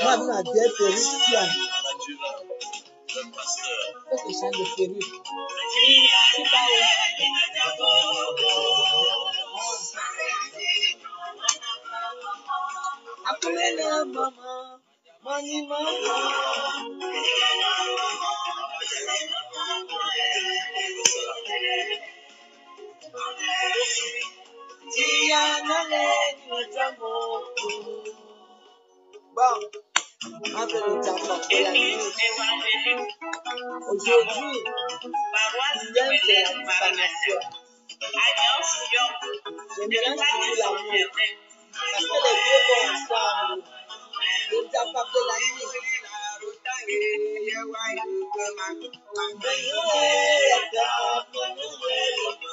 Moi, on a des perruques. Qu'est-ce que je change de perruque? C'est pas où. Appelez le maman. Money, maman. Bon, on fait le jambon pour la nuit. Aujourd'hui, hier c'est la diffamation. Je mélange toujours l'amour. Parce que les deux vont ensemble. Le jambon de la nuit.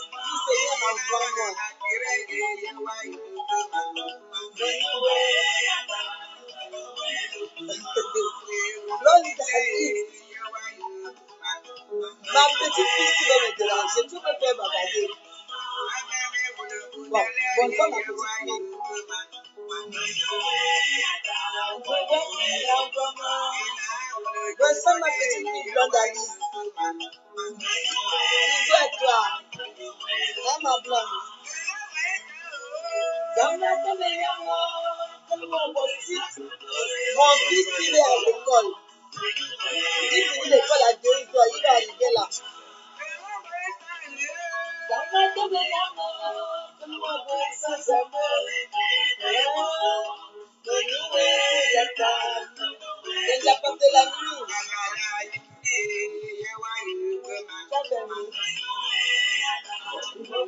Du Seigneur envoie-moi. Ma petite fille qui va me déranger, tu peux faire bavarder. Bon, bonne fois ma petite fille. Bonne fois ma petite fille blonde Alice. Bisous à toi. Hein, ma blonde. Mon fils, il est à l'école. Il finit l'école à 2 heures, il va arriver là. Il a passé la nuit.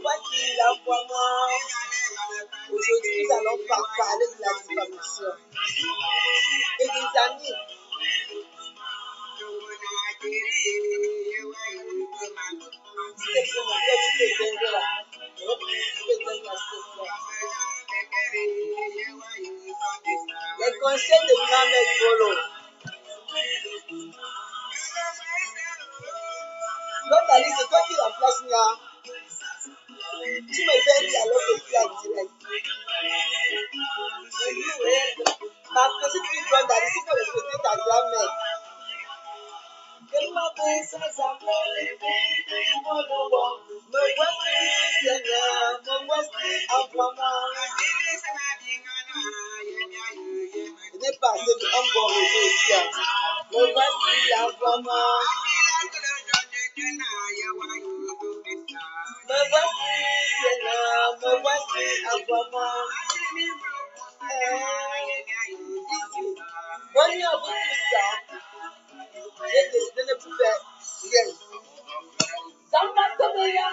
Voici la voix moi. Aujourd'hui, nous allons parler de la diffamation et des amis. Les conseils de grand-mère Bolo. L'autre Alice, c'est toi qui remplaces Nia. Tu me fais dire alors que je suis en direct. Ma petite fille blonde Alice, il faut respecter ta grand-mère. Me voici, Seigneur, me voici, envoie-moi. Ce n'est pas assez de un bon réseau ici. Me voici, envoie-moi. Me voici, Seigneur, me voici, envoie-moi. Bonne à vous tous ça. J'ai décidé de ne plus faire rien. Zamba Tobeya,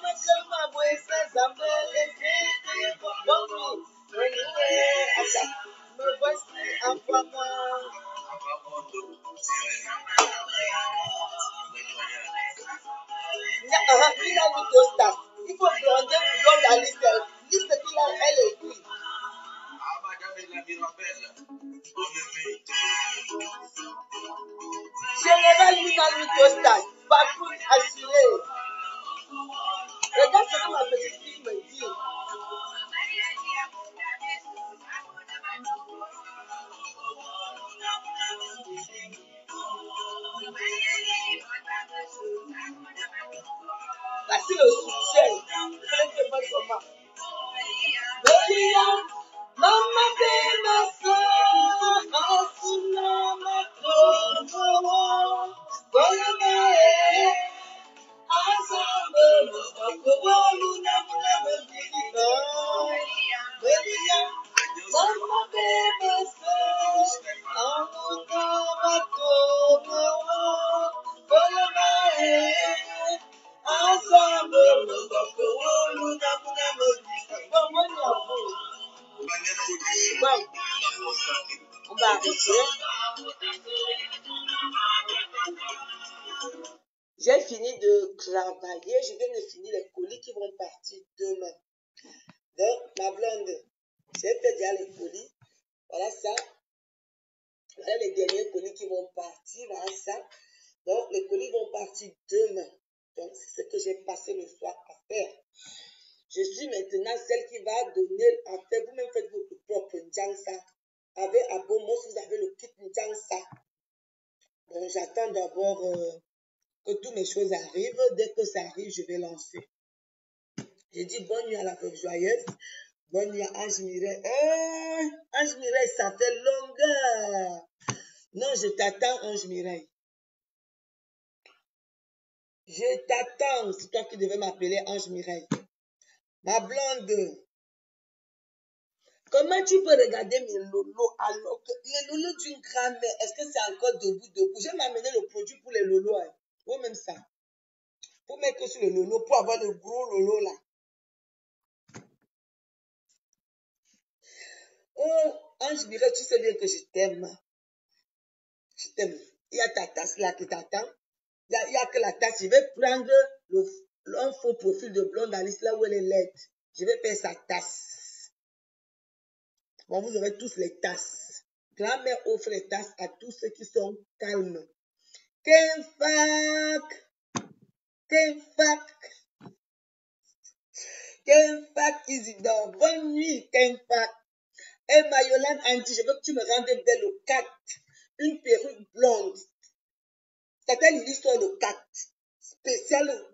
Makalma Boesa, Zamba, bon nuit, me voici, envoie-moi. Il a mis deux stars. Il faut blonder la liste. Liste qu'il a, elle écrit. Général, il a mis deux stars. Patrouille assurée. Regarde ce que ma petite fille me dit. Voici le succès. Maman Bemasa, Asuna Makoto, Bolamae, Asamba Makoto, Luna Mudita, Belia, Maman Bemasa, Asuna Makoto, Bolamae, Asamba Makoto, Luna Mudita. Bon, on va arrêter. J'ai fini de travailler. Je viens de finir les colis qui vont partir demain. Donc, ma blonde, j'ai fait déjà les colis. Voilà ça. Voilà les derniers colis qui vont partir. Voilà ça. Donc, les colis vont partir demain. Donc, c'est ce que j'ai passé le soir à faire. Je suis maintenant celle qui va donner à faire. Vous-même faites votre propre Njangsa. Avec Abomos, vous avez le kit Njangsa. Bon, j'attends d'abord que toutes mes choses arrivent. Dès que ça arrive, je vais lancer. J'ai dit bonne nuit à la veuve joyeuse. Bonne nuit à Ange Mireille. Ange Mireille, ça fait longueur. Non, je t'attends, Ange Mireille. Je t'attends. C'est toi qui devais m'appeler Ange Mireille. Ma blonde. Comment tu peux regarder mes lolos alors que les lolos d'une grand-mère, est-ce que c'est encore debout? Je vais m'amener le produit pour les lolos. Hein. Ou même ça. Pour mettre sur le lolo, pour avoir le gros lolo là. Oh, Ange Mireille, tu sais bien que je t'aime. Je t'aime. Il y a ta tasse là qui t'attend. Il n'y a que la tasse. Je vais prendre un faux profil de blonde Alice là où elle est laide. Je vais faire sa tasse. Bon, vous aurez tous les tasses. Grand-mère offre les tasses à tous ceux qui sont calmes. Kenfac! Isidore. Bonne nuit, Kenfac. Et Mayolane Andy, je veux que tu me rendes belle au 4. Une perruque blonde. Ça s'appelle l'histoire le 4. Spécial.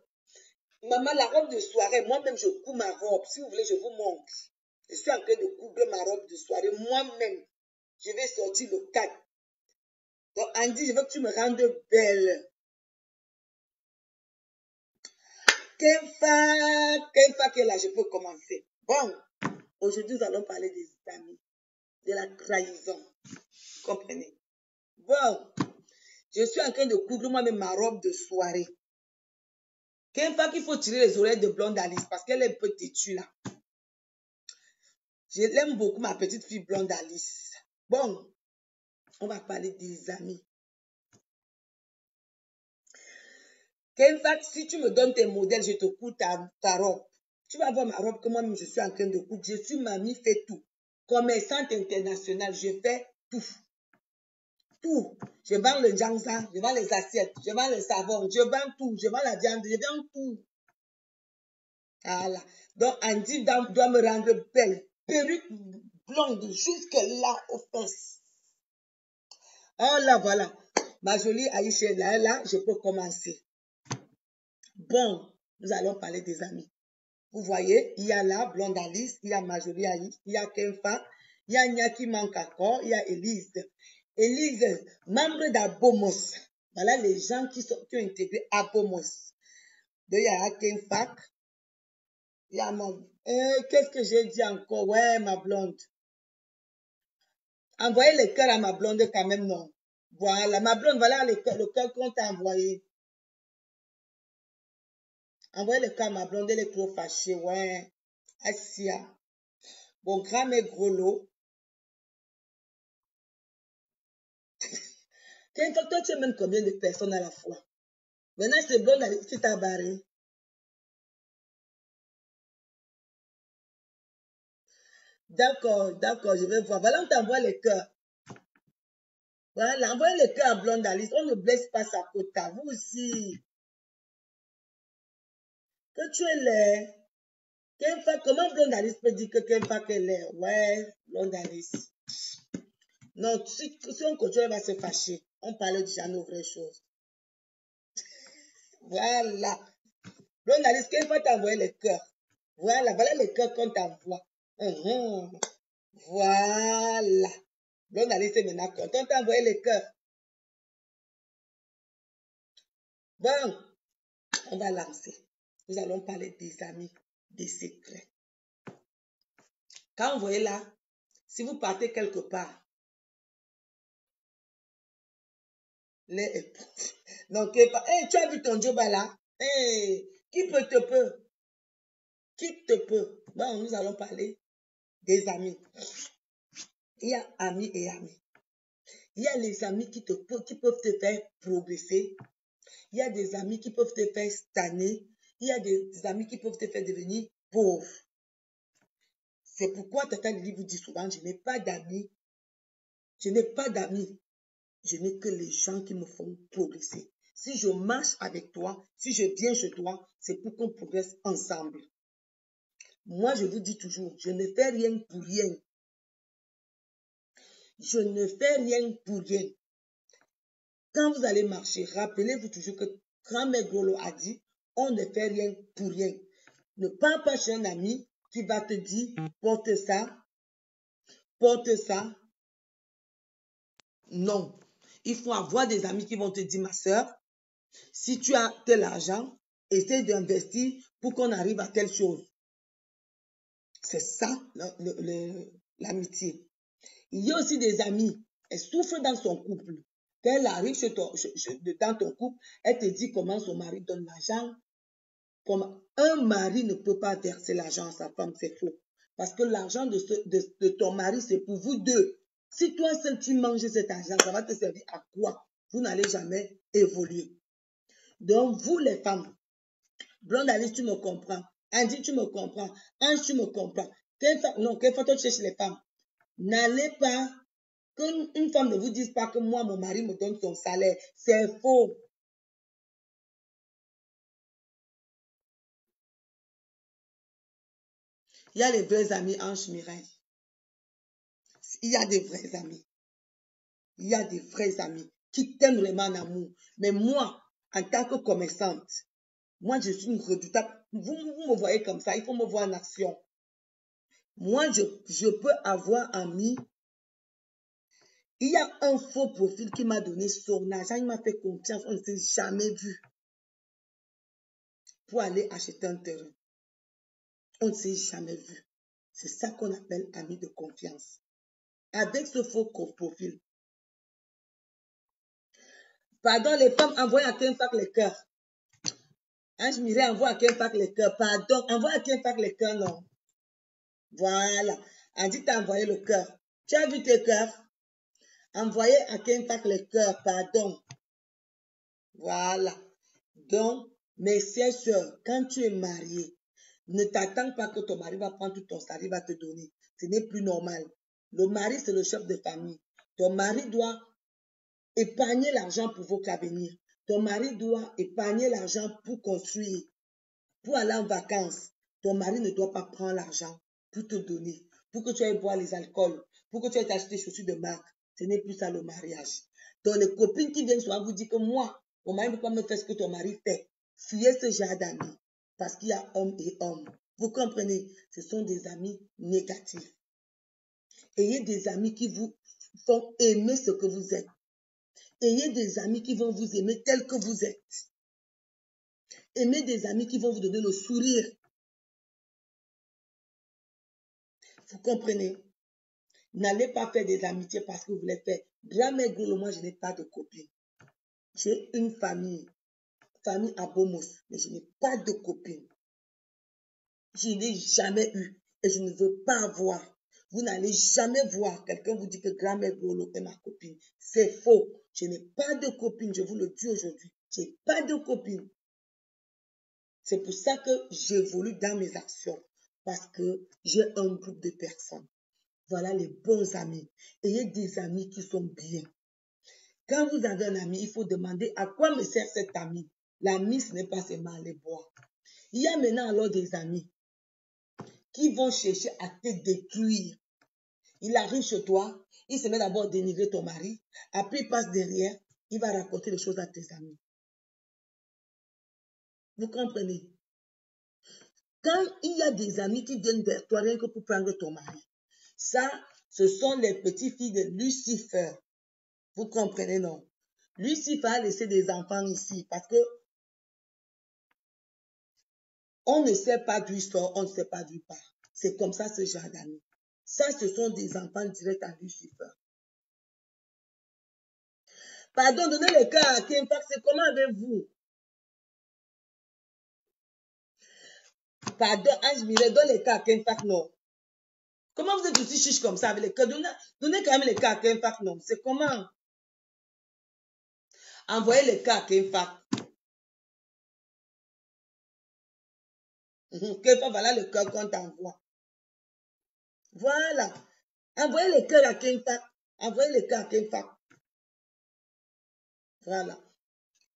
Maman, la robe de soirée, moi-même, je couds ma robe. Si vous voulez, je vous montre. Je suis en train de coudre ma robe de soirée. Moi-même, je vais sortir le 4. Donc, Andy, je veux que tu me rendes belle. Kenfa est là, je peux commencer. Bon, aujourd'hui, nous allons parler des amis, de la trahison. Vous comprenez? Bon, je suis en train de coudre moi-même ma robe de soirée. Kenfa qu'il faut tirer les oreilles de blonde Alice parce qu'elle est un peu têtue là. Je l'aime beaucoup, ma petite fille blonde Alice. Bon, on va parler des amis. Kenfa, si tu me donnes tes modèles, je te coudre ta robe. Tu vas voir ma robe que moi-même je suis en train de coudre. Je suis mamie, fait tout. Commerçante internationale, je fais tout. Tout. Je vends le jangsa, je vends les assiettes, je vends le savon, je vends tout. Je vends la viande, je vends tout. Voilà. Donc, Andy doit me rendre belle. Perruque blonde jusque là aux fesses. Oh là, voilà. Ma jolie Aïcha là, je peux commencer. Bon, nous allons parler des amis. Vous voyez, il y a là Blonde Alice, il y a ma jolie Aïcha, il y a Kenfa, il y a Nyaki Mankako, il y a Élise. Élise, membre d'Abomos. Voilà les gens qui ont intégré Abomos. Donc, il y a Kenfa. Il y a mon... qu'est-ce que j'ai dit encore? Ouais, ma blonde. Envoyez le cœur à ma blonde quand même, non. Voilà, ma blonde, voilà le cœur qu'on t'a envoyé. Envoyez le cœur à ma blonde, elle est trop fâchée, ouais. Assia. Bon, grand-mère gros lot. Toi, tu aimes combien de personnes à la fois? Maintenant, c'est blonde qui t'a barré. D'accord, je vais voir. Voilà, on t'envoie les cœurs. Voilà, envoyez les cœurs à blonde Alice. On ne blesse pas sa quota. Vous aussi. Que tu es laid. Comment blonde Alice peut dire que Kenfa est laid? Ouais, blonde Alice. Non, si on continue, elle va se fâcher. On parle déjà de nos vraies choses. Voilà. Blonde Alice, Kenfa t'a envoyé les cœurs. Voilà les cœurs qu'on t'envoie. Voilà. Blonde Alice est maintenant content. On t'a envoyé les cœurs. Bon, on va lancer. Nous allons parler des amis, des secrets. Quand vous voyez là, si vous partez quelque part, non, tu as vu ton job là? Qui te peut? Qui te peut? Bon, nous allons parler des amis. Il y a amis et amis. Il y a les amis qui peuvent te faire progresser. Il y a des amis qui peuvent te faire stagner. Il y a des amis qui peuvent te faire devenir pauvre. C'est pourquoi Tata Lily vous dit souvent, je n'ai pas d'amis. Je n'ai pas d'amis. Je n'ai que les gens qui me font progresser. Si je marche avec toi, si je viens chez toi, c'est pour qu'on progresse ensemble. Moi, je vous dis toujours, je ne fais rien pour rien. Je ne fais rien pour rien. Quand vous allez marcher, rappelez-vous toujours que grand-mère Grolo a dit, on ne fait rien pour rien. Ne pars pas chez un ami qui va te dire, porte ça. Non. Il faut avoir des amis qui vont te dire, ma soeur, si tu as tel argent, essaie d'investir pour qu'on arrive à telle chose. C'est ça l'amitié. Il y a aussi des amis, elle souffre dans son couple. Quand elle arrive dans ton couple, elle te dit comment son mari donne l'argent. Comme un mari ne peut pas verser l'argent à sa femme, c'est faux. Parce que l'argent de ton mari, c'est pour vous deux. Si toi seul tu manges cet argent, ça va te servir à quoi? Vous n'allez jamais évoluer. Donc, vous les femmes, Blonde Alice, tu me comprends. Andy, tu me comprends. Ange, tu me comprends. Quelle fois tu cherches les femmes? N'allez pas, qu'une femme ne vous dise pas que moi, mon mari me donne son salaire. C'est faux. Il y a les vrais amis, Ange Mireille. Il y a des vrais amis. Il y a des vrais amis qui t'aiment vraiment en amour. Mais moi, en tant que commerçante, moi, je suis une redoutable. Vous me voyez comme ça, il faut me voir en action. Moi, je peux avoir ami. Il y a un faux profil qui m'a donné son argent, il m'a fait confiance, on ne s'est jamais vu. Pour aller acheter un terrain. On ne s'est jamais vu. C'est ça qu'on appelle ami de confiance. Avec ce faux profil. Pardon, les femmes, envoyez à Kenfac les cœurs. Ange Mireille envoie à Kenfac les cœurs. Pardon, envoie à Kenfac les cœurs, non. Voilà. Andy t'a envoyé le cœur. Tu as vu tes cœurs? Envoyez à Kenfac les cœurs, pardon. Voilà. Donc, mes chères soeurs, quand tu es marié, ne t'attends pas que ton mari va prendre tout ton salaire, va te donner. Ce n'est plus normal. Le mari, c'est le chef de famille. Ton mari doit épargner l'argent pour votre avenir. Ton mari doit épargner l'argent pour construire, pour aller en vacances. Ton mari ne doit pas prendre l'argent pour te donner, pour que tu ailles boire les alcools, pour que tu ailles t'acheter des chaussures de marque. Ce n'est plus ça le mariage. Donc les copines qui viennent souvent vous dire que moi, mon mari ne peut pas me faire ce que ton mari fait. Fuyez ce genre d'amis. Parce qu'il y a homme et homme. Vous comprenez? Ce sont des amis négatifs. Ayez des amis qui vous font aimer ce que vous êtes. Ayez des amis qui vont vous aimer tel que vous êtes. Aimez des amis qui vont vous donner le sourire. Vous comprenez? N'allez pas faire des amitiés parce que vous voulez faire. Grand-mère Grolo, moi, je n'ai pas de copine. J'ai une famille à Bomos, mais je n'ai pas de copine. Je n'ai jamais eu et je ne veux pas avoir. Vous n'allez jamais voir quelqu'un vous dire que grand-mère Grolo est ma copine. C'est faux. Je n'ai pas de copine, je vous le dis aujourd'hui. Je n'ai pas de copine. C'est pour ça que j'évolue dans mes actions. Parce que j'ai un groupe de personnes. Voilà les bons amis. Ayez des amis qui sont bien. Quand vous avez un ami, il faut demander à quoi me sert cet ami. L'ami, ce n'est pas seulement aller boire. Il y a maintenant alors des amis qui vont chercher à te détruire. Il arrive chez toi, il se met d'abord à dénigrer ton mari, après il passe derrière, il va raconter les choses à tes amis. Vous comprenez? Quand il y a des amis qui viennent vers toi rien que pour prendre ton mari, ça, ce sont les petites filles de Lucifer. Vous comprenez, non? Lucifer a laissé des enfants ici parce que on ne sait pas d'où il sort, on ne sait pas d'où il part. C'est comme ça ce genre d'amis. Ça, ce sont des enfants directs à Lucifer. Pardon, donnez le cas à Kenfac, c'est comment avec vous? Pardon, Ange Mireille, donne les cas à Kenfac, non. Comment vous êtes aussi chiche comme ça avec les cas? Donnez quand même les cas à Kenfac, non. C'est comment? Envoyez les cas à Kenfac. Kenfac, voilà le cœur qu'on t'envoie. Voilà. Envoyez les cœurs à Kenfac. Envoyez les cas à Kenfac. Voilà.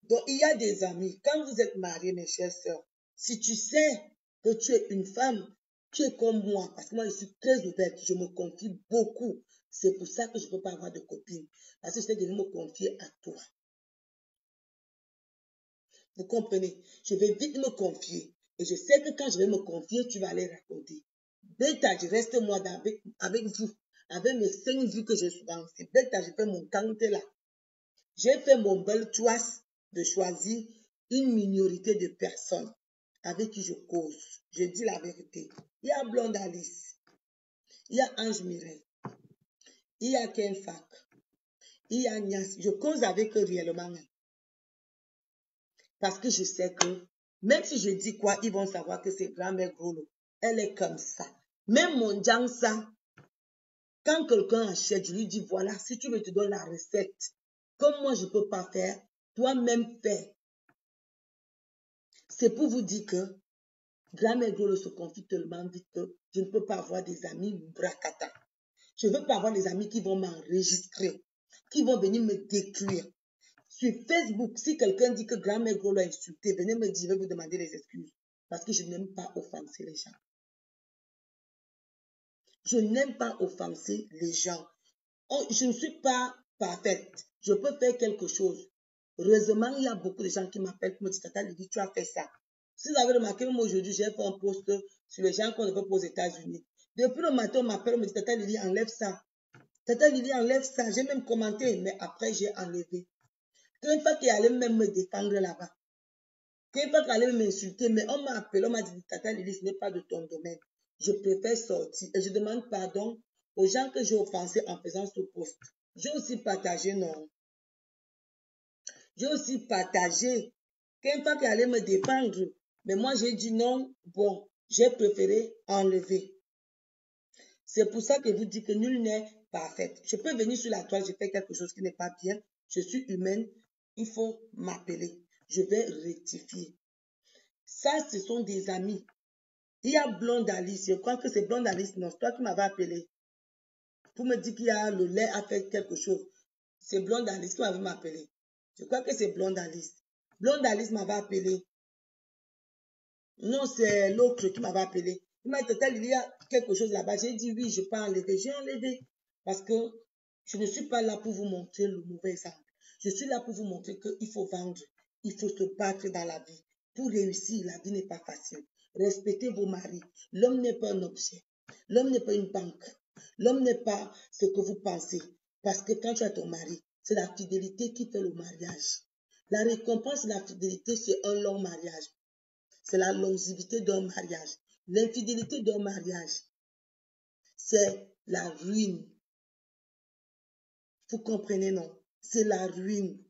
Donc, il y a des amis. Quand vous êtes mariés, mes chères sœurs, si tu sais que tu es une femme Tu es comme moi, parce que moi, je suis très ouverte, je me confie beaucoup. C'est pour ça que je ne peux pas avoir de copine. Parce que je vais me confier à toi. Vous comprenez? Je vais vite me confier. Et je sais que quand je vais me confier, tu vas aller raconter. Bêta, je reste moi avec vous. Avec mes 5 vues que j'ai souvent. C'est bêta, je fais mon canté là. J'ai fait mon bel choix de choisir une minorité de personnes avec qui je cause. Je dis la vérité. Il y a Blonde Alice. Il y a Ange Mireille. Il y a Ken Fak. Il y a Nias. Je cause avec eux réellement. Parce que je sais que même si je dis quoi, ils vont savoir que c'est grand-mère Grolo. Elle est comme ça. Même mon Jansa, quand quelqu'un achète, je lui dis voilà, si tu veux te donner la recette, comme moi je ne peux pas faire, toi-même fais. C'est pour vous dire que grand-mère Grolo se confie tellement vite que je ne peux pas avoir des amis bracata. Je ne veux pas avoir des amis qui vont m'enregistrer, qui vont venir me détruire. Sur Facebook, si quelqu'un dit que grand-mère Grolo a insulté, venez me dire, je vais vous demander les excuses. Parce que je n'aime pas offenser les gens. Je n'aime pas offenser les gens. Oh, je ne suis pas parfaite. Je peux faire quelque chose. Heureusement, il y a beaucoup de gens qui m'appellent pour me dire, Tata Lydie, tu as fait ça. Si vous avez remarqué, même aujourd'hui, j'ai fait un post sur les gens qu'on ne veut pas aux États-Unis. Depuis le matin, on m'appelle, on me dit, Tata Lydie, enlève ça. Tata Lydie, enlève ça. J'ai même commenté, mais après, j'ai enlevé. Une fois qu'il allait même me défendre là-bas. Une fois qu'il allait m'insulter, mais on m'a appelé, on m'a dit, Tata Lydie, ce n'est pas de ton domaine. Je préfère sortir. Et je demande pardon aux gens que j'ai offensés en faisant ce post. J'ai aussi partagé, non. J'ai aussi partagé. Qu'une fois qu'il allait me défendre, mais moi j'ai dit non, bon, j'ai préféré enlever. C'est pour ça que je vous dis que nul n'est parfait. Je peux venir sur la toile, je fais quelque chose qui n'est pas bien. Je suis humaine, il faut m'appeler. Je vais rectifier. Ça, ce sont des amis. Il y a Blonde Alice, je crois que c'est Blonde Alice, non, c'est toi qui m'avais appelé. Pour me dire qu'il y a le lait à faire quelque chose. C'est Blonde Alice qui m'avait appelé. Je crois que c'est Blonde Alice. Blonde Alice m'avait appelé. Non, c'est l'autre qui m'avait appelé. Il m'a dit, il y a quelque chose là-bas. J'ai dit oui, je peux enlever. J'ai enlevé. Parce que je ne suis pas là pour vous montrer le mauvais exemple. Je suis là pour vous montrer qu'il faut vendre. Il faut se battre dans la vie. Pour réussir, la vie n'est pas facile. Respectez vos maris. L'homme n'est pas un objet. L'homme n'est pas une banque. L'homme n'est pas ce que vous pensez. Parce que quand tu as ton mari, c'est la fidélité qui fait le mariage. La récompense de la fidélité, c'est un long mariage. C'est la longévité d'un mariage. L'infidélité d'un mariage, c'est la ruine. Vous comprenez, non? C'est la ruine.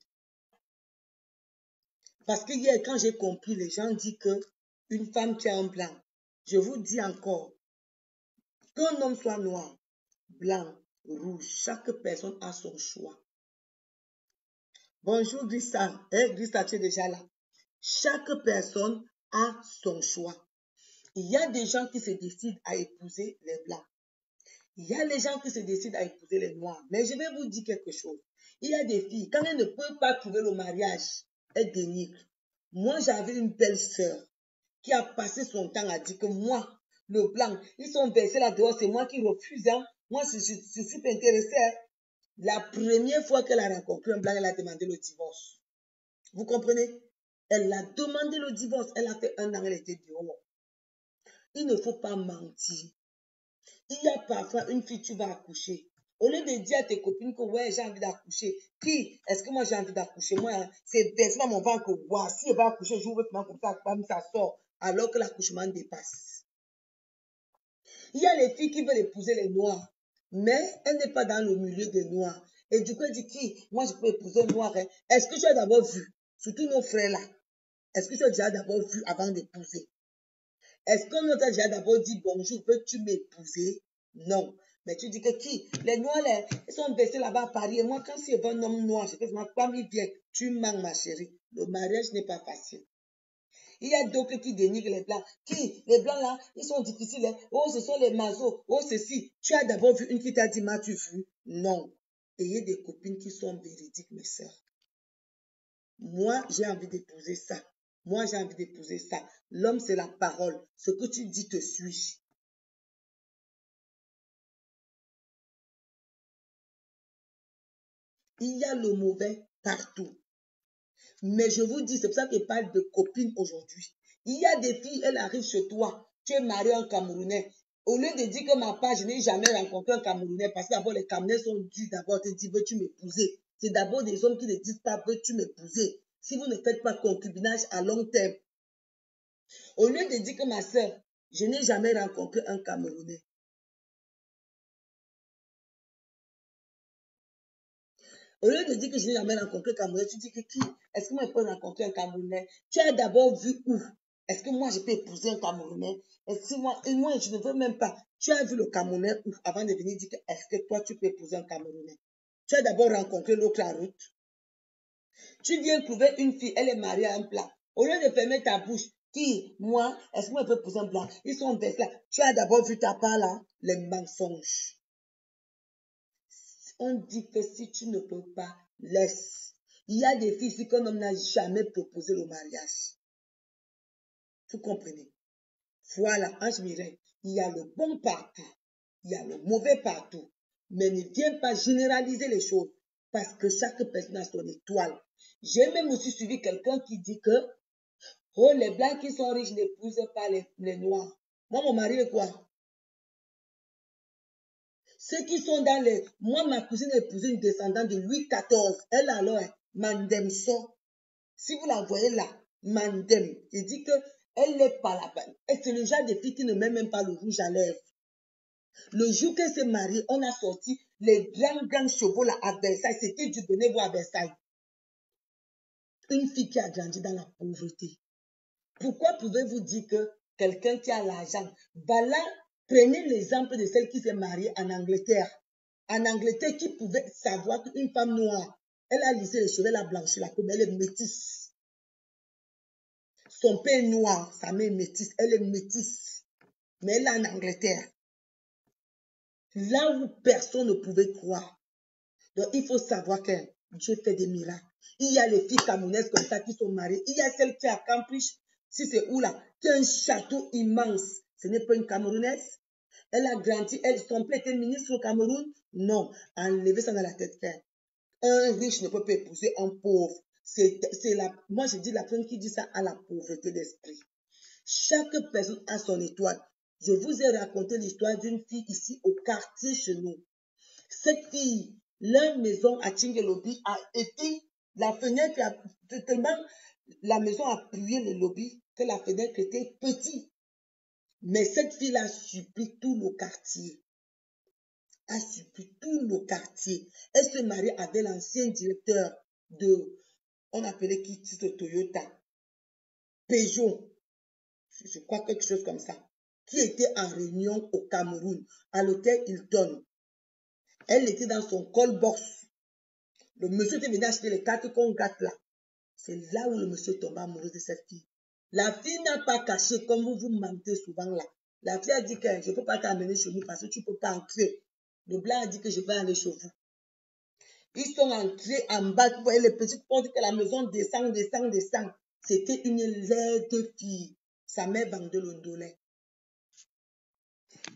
Parce que hier, quand j'ai compris, les gens disent qu'une femme tient un blanc. Je vous dis encore, qu'un homme soit noir, blanc, rouge, chaque personne a son choix. Bonjour Grissa. Grissa, tu es déjà là. Chaque personne a son choix. Il y a des gens qui se décident à épouser les blancs. Il y a les gens qui se décident à épouser les noirs. Mais je vais vous dire quelque chose. Il y a des filles, quand elles ne peuvent pas trouver le mariage, elles dénigrent. Moi, j'avais une belle sœur qui a passé son temps à dire que moi, le blanc, ils sont versés là-dehors, c'est moi qui refuse. Hein. Moi, je suis intéressée. Hein. La première fois qu'elle a rencontré un blanc, elle a demandé le divorce. Vous comprenez? Elle a demandé le divorce. Elle a fait 1 an, elle était dehors. Il ne faut pas mentir. Il y a parfois une fille, tu vas accoucher. Au lieu de dire à tes copines que ouais, j'ai envie d'accoucher. Qui? Est-ce que moi j'ai envie d'accoucher? Moi, c'est versé dans mon ventre que ouais, si je vais accoucher, j'ouvre comme ça sort. Alors que l'accouchement dépasse. Il y a les filles qui veulent épouser les noirs. Mais elle n'est pas dans le milieu des noirs. Et du coup, elle dit qui? Moi, je peux épouser un noir. Hein. Est-ce que tu as d'abord vu? Surtout nos frères là. Est-ce que tu as déjà d'abord vu avant d'épouser? Est-ce qu'on t'a déjà d'abord dit bonjour, peux-tu m'épouser? Non. Mais tu dis que qui? Les noirs, là, ils sont versés là-bas à Paris. Et moi, quand c'est un homme noir, je fais ma famille vient. Tu manques, ma chérie. Le mariage n'est pas facile. Il y a d'autres qui dénigrent les blancs. Qui? Les blancs là, ils sont difficiles. Hein? Oh, ce sont les mazos. Oh, ceci. Tu as d'abord vu une qui t'a dit, m'as-tu vu? Non. Ayez des copines qui sont véridiques, mes sœurs. Moi, j'ai envie d'épouser ça. Moi, j'ai envie d'épouser ça. L'homme, c'est la parole. Ce que tu dis te suis. Il y a le mauvais partout. Mais je vous dis, c'est pour ça que je parle de copines aujourd'hui. Il y a des filles, elles arrivent chez toi, tu es marié en Camerounais. Au lieu de dire que ma part, je n'ai jamais rencontré un Camerounais, parce que d'abord, les Camerounais sont durs d'abord te dire, veux-tu m'épouser? C'est d'abord des hommes qui ne disent pas, veux-tu m'épouser? Si vous ne faites pas concubinage à long terme. Au lieu de dire que ma soeur, je n'ai jamais rencontré un Camerounais. Au lieu de dire que je n'ai jamais rencontré un Camerounais, tu dis que qui? Est-ce que moi je peux rencontrer un Camerounais? Tu as d'abord vu où? Est-ce que moi je peux épouser un Camerounais? Et moi je ne veux même pas. Tu as vu le Camerounais où avant de venir dire que est-ce que toi tu peux épouser un Camerounais? Tu as d'abord rencontré l'autre en route. Tu viens trouver une fille, elle est mariée à un blanc. Au lieu de fermer ta bouche, qui, moi, est-ce que moi je peux épouser un blanc? Ils sont vers là. Tu as d'abord vu ta part là, les mensonges. On dit que si tu ne peux pas, laisse. Il y a des filles ici qu'un homme n'a jamais proposé le mariage. Vous comprenez? Voilà, Ange Mireille, il y a le bon partout, il y a le mauvais partout. Mais ne viens pas généraliser les choses parce que chaque personne a son étoile. J'ai même aussi suivi quelqu'un qui dit que oh, les blancs qui sont riches n'épousent pas les noirs. Moi, mon mari est quoi? Ceux qui sont dans les... Moi, ma cousine a épousé une descendante de Louis XIV. Elle alors, Mandem so. Si vous la voyez là, Mandem, il dit que elle n'est pas là-bas. Et c'est le genre de fille qui ne met même pas le rouge à lèvres. Le jour qu'elle s'est mariée, on a sorti les grands chevaux là à Versailles. C'était du bénévole à Versailles. Une fille qui a grandi dans la pauvreté. Pourquoi pouvez-vous dire que quelqu'un qui a l'argent, voilà, prenez l'exemple de celle qui s'est mariée en Angleterre. En Angleterre, qui pouvait savoir qu'une femme noire, elle a lissé les cheveux, elle a blanchi la peau, mais elle est métisse. Son père est noir, sa mère est métisse, elle est métisse. Mais elle est en Angleterre. Là où personne ne pouvait croire. Donc, il faut savoir que Dieu fait des miracles. Il y a les filles camerounaises comme ça qui sont mariées. Il y a celle qui a Cambridge, si c'est où là, qui a un château immense. Ce n'est pas une Camerounaise. Elle a grandi, son père était ministre au Cameroun. Non, enlevez ça dans la tête. Un riche ne peut pas épouser un pauvre. Moi, je dis la personne qui dit ça à la pauvreté d'esprit. Chaque personne a son étoile. Je vous ai raconté l'histoire d'une fille ici au quartier chez nous. Cette fille, leur maison à Tchingelobi a été, la fenêtre, tellement la maison a plié le lobby que la fenêtre était petite. Mais cette fille a supplié tout le quartier. A supplié tout le quartier. Elle se marie avec l'ancien directeur de, on appelait qui titre Toyota, Peugeot, je crois quelque chose comme ça, qui était en réunion au Cameroun, à l'hôtel Hilton. Elle était dans son call box. Le monsieur était venu acheter les cartes qu'on gâte là. C'est là où le monsieur tombe amoureux de cette fille. La fille n'a pas caché comme vous mentez souvent là. La fille a dit que je ne peux pas t'amener chez nous parce que tu ne peux pas entrer. Le blanc a dit que je vais aller chez vous. Ils sont entrés en bas. Vous voyez les petites portes que la maison descend. C'était une laide fille. Sa mère vendait le dollar.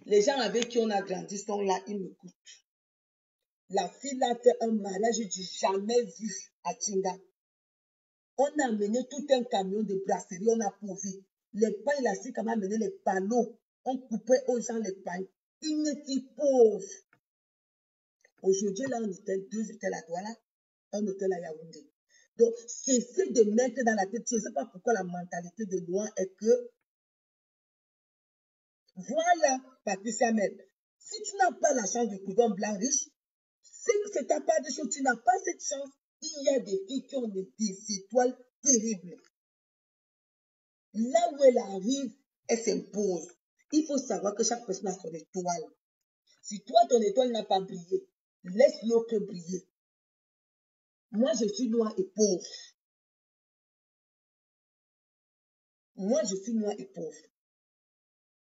Les gens avec qui on a grandi sont là, ils me coûtent. La fille a fait un mariage du jamais vu à Tinga. On a amené tout un camion de brasserie, on a posé. Les pains, il a su comment amener les panneaux. On coupait aux gens les pains. Une fille pauvre. Aujourd'hui, là, on était 2 hôtels à Douala, un hôtel à Yaoundé. Donc, cessez de mettre dans la tête, je ne sais pas pourquoi la mentalité de Noir est que, voilà, Patricia Mel, si tu n'as pas la chance de trouver un blanc riche, c'est ta part de chose, tu n'as pas cette chance. Il y a des filles qui ont des étoiles terribles. Là où elle arrive, elle s'impose. Il faut savoir que chaque personne a son étoile. Si toi, ton étoile n'a pas brillé, laisse l'autre briller. Moi, je suis noire et pauvre. Moi, je suis noire et pauvre.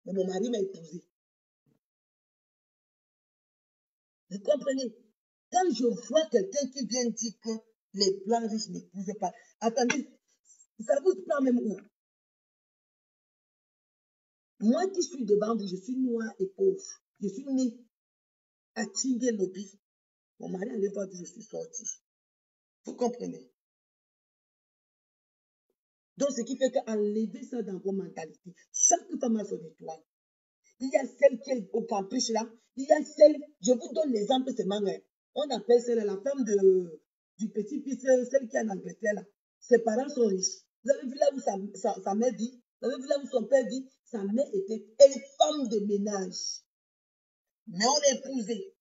Mais mon mari m'a épousée. Vous comprenez? Quand je vois quelqu'un qui vient dire que les blancs riches n'épousent pas, attendez, ça vous prend même où? Moi qui suis devant vous, je suis noire et pauvre. Je suis née à Tchingelobi. Mon mari allait voir d'où je suis sortie. Vous comprenez? Donc, ce qui fait qu'enlever ça dans vos mentalités. Chaque femme a son étoile. Il y a celle qui est au caprice là. Il y a celle, je vous donne l'exemple seulement. On appelle celle la femme du petit-fils, celle qui est en Angleterre là. Ses parents sont riches. Vous avez vu là où sa mère vit? Vous avez vu là où son père vit? Sa mère était une femme de ménage. Mais on l'a épousée.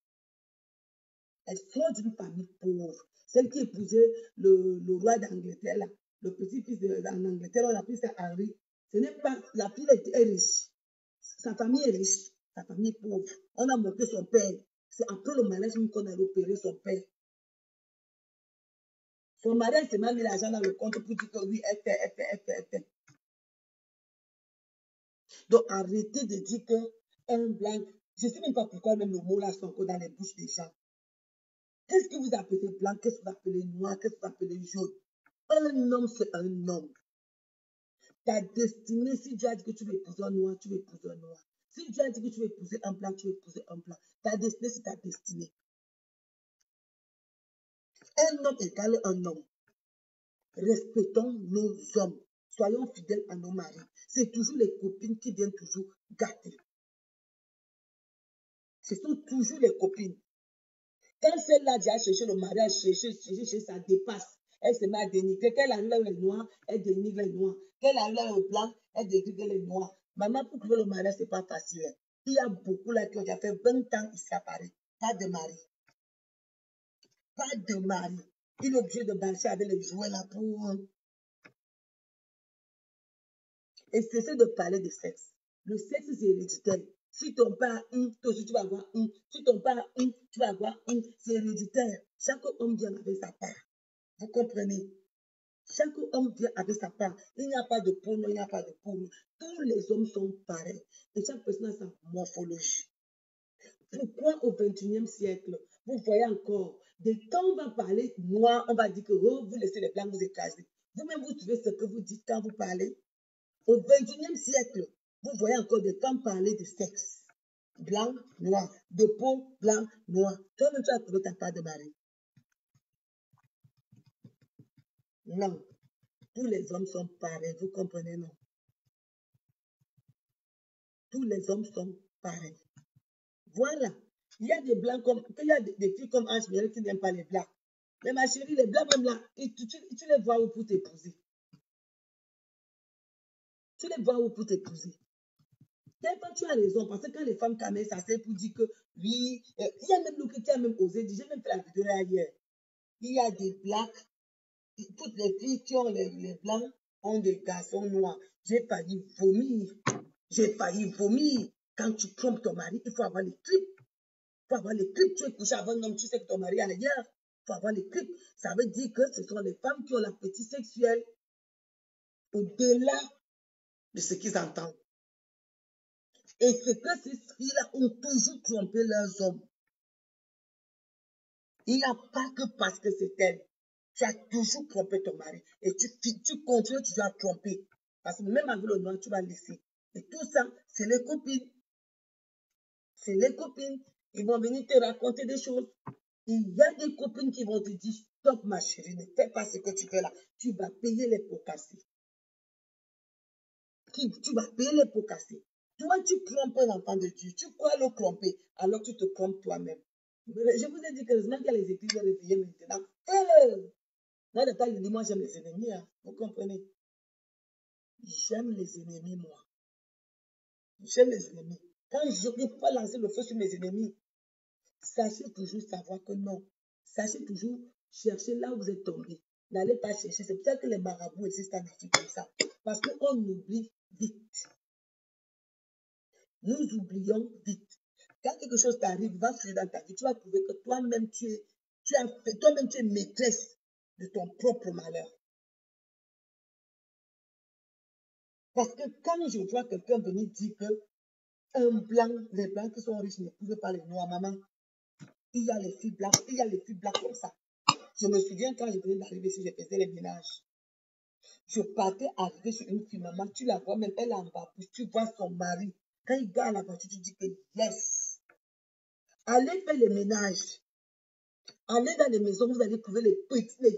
Elles sont d'une famille pauvre. Celle qui épousait le roi d'Angleterre là. Le petit-fils en Angleterre, on appelle ça Henri. Ce n'est pas, la fille est riche. Sa famille est riche, sa famille est pauvre. On a monté son père. C'est après le mariage qu'on a opéré son père. Son mariage s'est mis l'argent dans le compte pour dire que oui, elle fait. Donc arrêtez de dire qu'un blanc, je ne sais même pas pourquoi même le mot là sont encore dans les bouches des gens. Qu'est-ce que vous appelez blanc? Qu'est-ce que vous appelez noir? Qu'est-ce que vous appelez jaune? Un homme, c'est un homme. Ta destinée, si Dieu a dit que tu veux épouser un noir, tu veux épouser un noir. Si Dieu a dit que tu veux épouser un blanc, tu veux épouser un blanc. Ta destinée, c'est ta destinée. Un homme égale un homme. Respectons nos hommes. Soyons fidèles à nos maris. C'est toujours les copines qui viennent toujours gâter. Ce sont toujours les copines. Quand celle-là a cherché le mariage, cherché, ça dépasse. Elle se met à dénigrer. Quand elle arrive là où les noirs, elle dénigre les noirs. Quand elle arrive là où les blancs, elle dénigre les noirs. Maman, pour trouver le mariage, ce n'est pas facile. Il y a beaucoup là qui ont déjà fait 20 ans ici à Paris. Pas de mari. Pas de mari. Il est obligé de marcher avec les jouets là pour... Et cessez de parler de sexe. Le sexe, c'est héréditaire. Si ton père a un, toi aussi tu vas avoir un. Si ton père a un, tu vas avoir un. C'est héréditaire. Chaque homme vient avec sa part. Vous comprenez? Chaque homme vient avec sa part. Il n'y a pas de peau noire, il n'y a pas de peau noire. Tous les hommes sont pareils. Et chaque personne a sa morphologie. Pourquoi au XXIe siècle, vous voyez encore, quand on va parler noir, on va dire que oh, vous laissez les blancs vous écraser. Vous-même, vous trouvez ce que vous dites quand vous parlez? Au XXIe siècle, vous voyez encore des femmes parler de sexe. Blanc, noir, de peau, blanc, noir. Toi-même, tu as trouvé ta part de mari. Non. Tous les hommes sont pareils, vous comprenez, non? Tous les hommes sont pareils. Voilà. Il y a des blancs comme, il y a des filles comme Ange Miel qui n'aiment pas les blancs. Mais ma chérie, les blancs même là, tu les vois où pour t'épouser? Tu les vois où pour t'épouser? Quand tu as raison, parce que quand les femmes camènent, ça c'est pour dire que oui, il y a même l'autre qui a même osé dire, j'ai même fait la vidéo là hier. Il y a des blacks, toutes les filles qui ont les blancs ont des garçons noirs. J'ai failli vomir. J'ai failli vomir. Quand tu trompes ton mari, il faut avoir les clips. Il faut avoir les clips. Tu es couché avec un homme, tu sais que ton mari est ailleurs. Il faut avoir les clips. Ça veut dire que ce sont les femmes qui ont l'appétit sexuel au-delà de ce qu'ils entendent. Et c'est que ces filles-là ont toujours trompé leurs hommes. Il n'y a pas que parce que c'est elle. Tu as toujours trompé ton mari. Et tu continues toujours à tromper. Parce que même avec le noir, tu vas laisser. Et tout ça, c'est les copines. C'est les copines. Ils vont venir te raconter des choses. Il y a des copines qui vont te dire, stop ma chérie, ne fais pas ce que tu fais là. Tu vas payer les pots cassés. Tu vas payer les pots cassés. Toi, tu trompes un enfant de Dieu. Tu crois le tromper, alors tu te trompes toi-même. Je vous ai dit que heureusement qu'il y a les églises réveillées maintenant. Moi, de temps, moi, j'aime les ennemis. Hein. Vous comprenez? J'aime les ennemis, moi. J'aime les ennemis. Quand je ne peux pas lancer le feu sur mes ennemis, sachez toujours savoir que non. Sachez toujours chercher là où vous êtes tombé. N'allez pas chercher. C'est pour ça que les marabouts existent en Afrique comme ça. Parce qu'on oublie vite. Nous oublions vite. Quand quelque chose t'arrive, va fouiller dans ta vie, tu vas trouver que toi-même, tu es maîtresse de ton propre malheur. Parce que quand je vois quelqu'un venir dire que les blancs qui sont riches n'épousent pas les noirs, maman, il y a les filles blanches comme ça. Je me souviens quand je venais d'arriver ici, je faisais les ménages. Je partais arriver sur une fille, maman, tu la vois même, elle est en babouche, tu vois son mari. Quand il garde la voiture, tu dis que yes. Allez faire les ménages. Allez dans les maisons, vous allez trouver les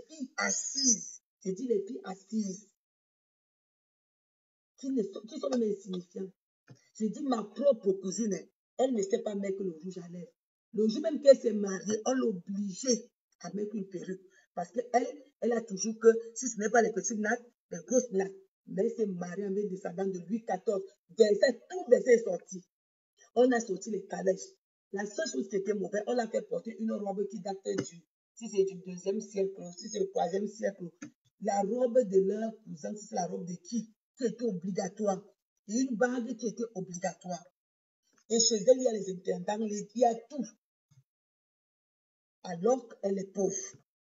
filles assises. J'ai dit les filles assises. Qui sont même insignifiantes. J'ai dit ma propre cousine, elle ne sait pas mettre le rouge à lèvres. Le jour même qu'elle s'est mariée, on l'a obligée à mettre une perruque. Parce qu'elle a toujours que, si ce n'est pas les petites nattes, les grosses nattes. Mais elle s'est mariée avec des descendants de Louis XIV. Verset, tout verset est sorti. On a sorti les calèches. La seule chose qui était mauvaise, on a fait porter une robe qui datait si c'est du 2e siècle, si c'est le 3e siècle. La robe de leur cousin, c'est la robe de qui était obligatoire. Et une bague qui était obligatoire. Et chez elle, il y a les intendants, il y a tout. Alors qu'elle est pauvre.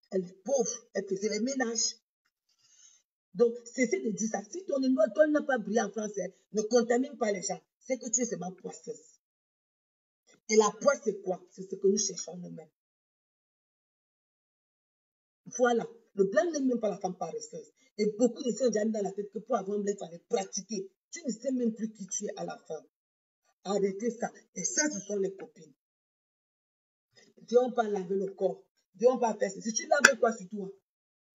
Elle est pauvre. Elle faisait les ménages. Donc, cessez de dire ça. Si ton étoile n'a pas brillé en français, ne contamine pas les gens. C'est que tu es seulement poisseuse. Et la poisse, c'est quoi? C'est ce que nous cherchons nous-mêmes. Voilà. Le blanc n'aime même pas la femme paresseuse. Et beaucoup de gens ont déjà mis dans la tête que pour avoir un blanc, il fallait pratiquer. Tu ne sais même plus qui tu es à la fin. Arrêtez ça. Et ça, ce sont les copines. Dieu n'a pas laver le corps. Dieu n'a pas faire ça. Si tu laves quoi sur toi?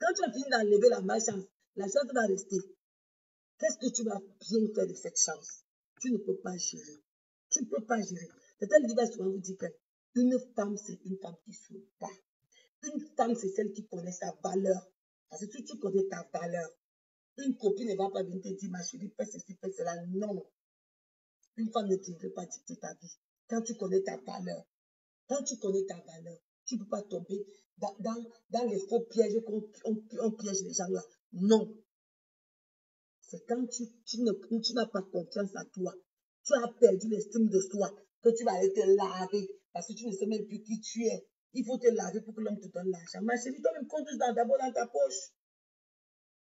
Quand tu as fini d'enlever la chance va rester. Qu'est-ce que tu vas bien faire de cette chance? Tu ne peux pas gérer. Tu ne peux pas gérer. C'est-à-dire qu'il va souvent vous dire qu'une femme, c'est une femme qui se bat. Une femme, c'est celle qui connaît sa valeur. Parce que si tu connais ta valeur, une copine ne va pas venir te dire, ma chérie, fais ceci, fais cela. Non. Une femme ne devrait pas dicter ta vie. Quand tu connais ta valeur, tu ne peux pas tomber dans les faux pièges qu'on piège les gens là. Non. C'est quand tu n'as pas confiance en toi. Tu as perdu l'estime de soi, que tu vas aller te laver parce que tu ne sais même plus qui tu es. Il faut te laver pour que l'homme te donne l'argent. Ma chérie, toi-même, compte tout d'abord dans ta poche.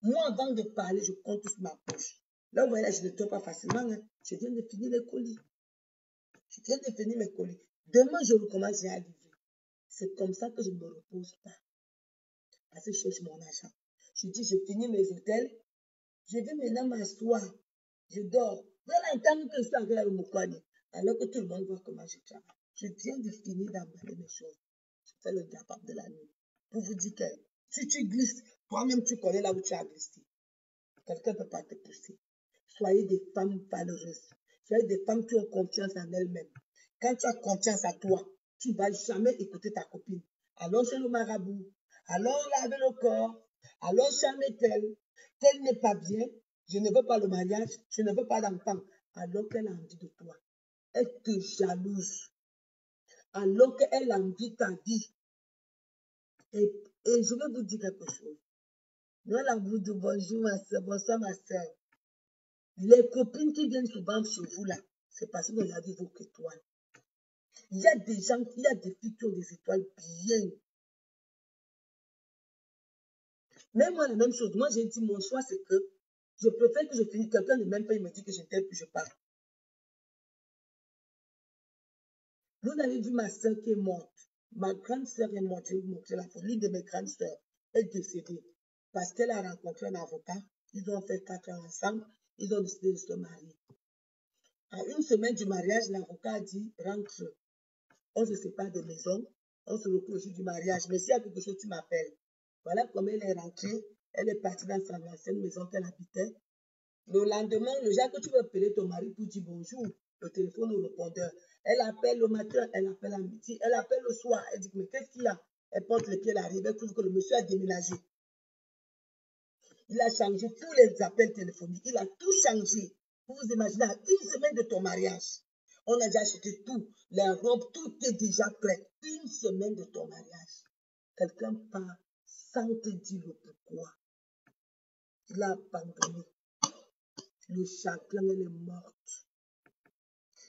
Moi, avant de parler, je compte tout ma poche. Là, vous voyez, là, je ne tombe pas facilement. Hein. Je viens de finir les colis. Je viens de finir mes colis. Demain, je recommence à livrer. C'est comme ça que je ne me repose pas. Parce que je cherche mon argent. Je dis, je finis mes hôtels. Je vais maintenant m'asseoir. Je dors. Voilà un temps que je suis encore à Moukwane. Alors que tout le monde voit comment je travaille. Je viens de finir d'emballer mes choses. Je fais le diapable de la nuit. Pour vous dire que si tu glisses, toi-même tu connais là où tu as glissé. Quelqu'un ne peut pas te pousser. Soyez des femmes valeureuses. Soyez des femmes qui ont confiance en elles-mêmes. Quand tu as confiance en toi, tu ne vas jamais écouter ta copine. Allons chez le marabout. Allons laver le corps. Allons charmer tel. Tel n'est pas bien. Je ne veux pas le mariage. Je ne veux pas d'enfant. Alors qu'elle a envie de toi. Elle te jalouse. Alors qu'elle a envie de ta vie. Et je vais vous dire quelque chose. Nous allons vous dire bonjour ma soeur, bonsoir ma soeur. Les copines qui viennent souvent chez vous là, c'est parce que vous avez vos étoiles. Il y a des gens, il y a des filles qui ont des étoiles bien. Mais moi, la même chose. Moi, j'ai dit, mon choix, c'est que je préfère que je finisse. Quelqu'un ne m'aime pas, il me dit que je ne t'aime plus, je pars. Vous avez vu ma soeur qui est morte. Ma grande soeur est morte. Je vais vous montrer la photo. L'une de mes grandes soeurs est décédée parce qu'elle a rencontré un avocat. Ils ont fait 4 ans ensemble. Ils ont décidé de se marier. À une semaine du mariage, l'avocat a dit, rentre. On se sépare de maison. On se retrouve au jour du mariage. Mais s'il y a quelque chose, tu m'appelles. Voilà comment elle est rentrée. Elle est partie dans sa ancienne maison qu'elle habitait. Le lendemain, le jour que tu veux appeler ton mari pour dire bonjour, le téléphone au répondeur. Elle appelle le matin, elle appelle à midi, elle appelle le soir. Elle dit, mais qu'est-ce qu'il y a? Elle porte les pieds, elle arrive, elle trouve que le monsieur a déménagé. Il a changé tous les appels téléphoniques. Il a tout changé. Vous vous imaginez, à une semaine de ton mariage, on a déjà acheté tout. Les robes, tout est déjà prêt. Une semaine de ton mariage. Quelqu'un part sans te dire le pourquoi. Il a abandonné. Le chagrin, elle est morte.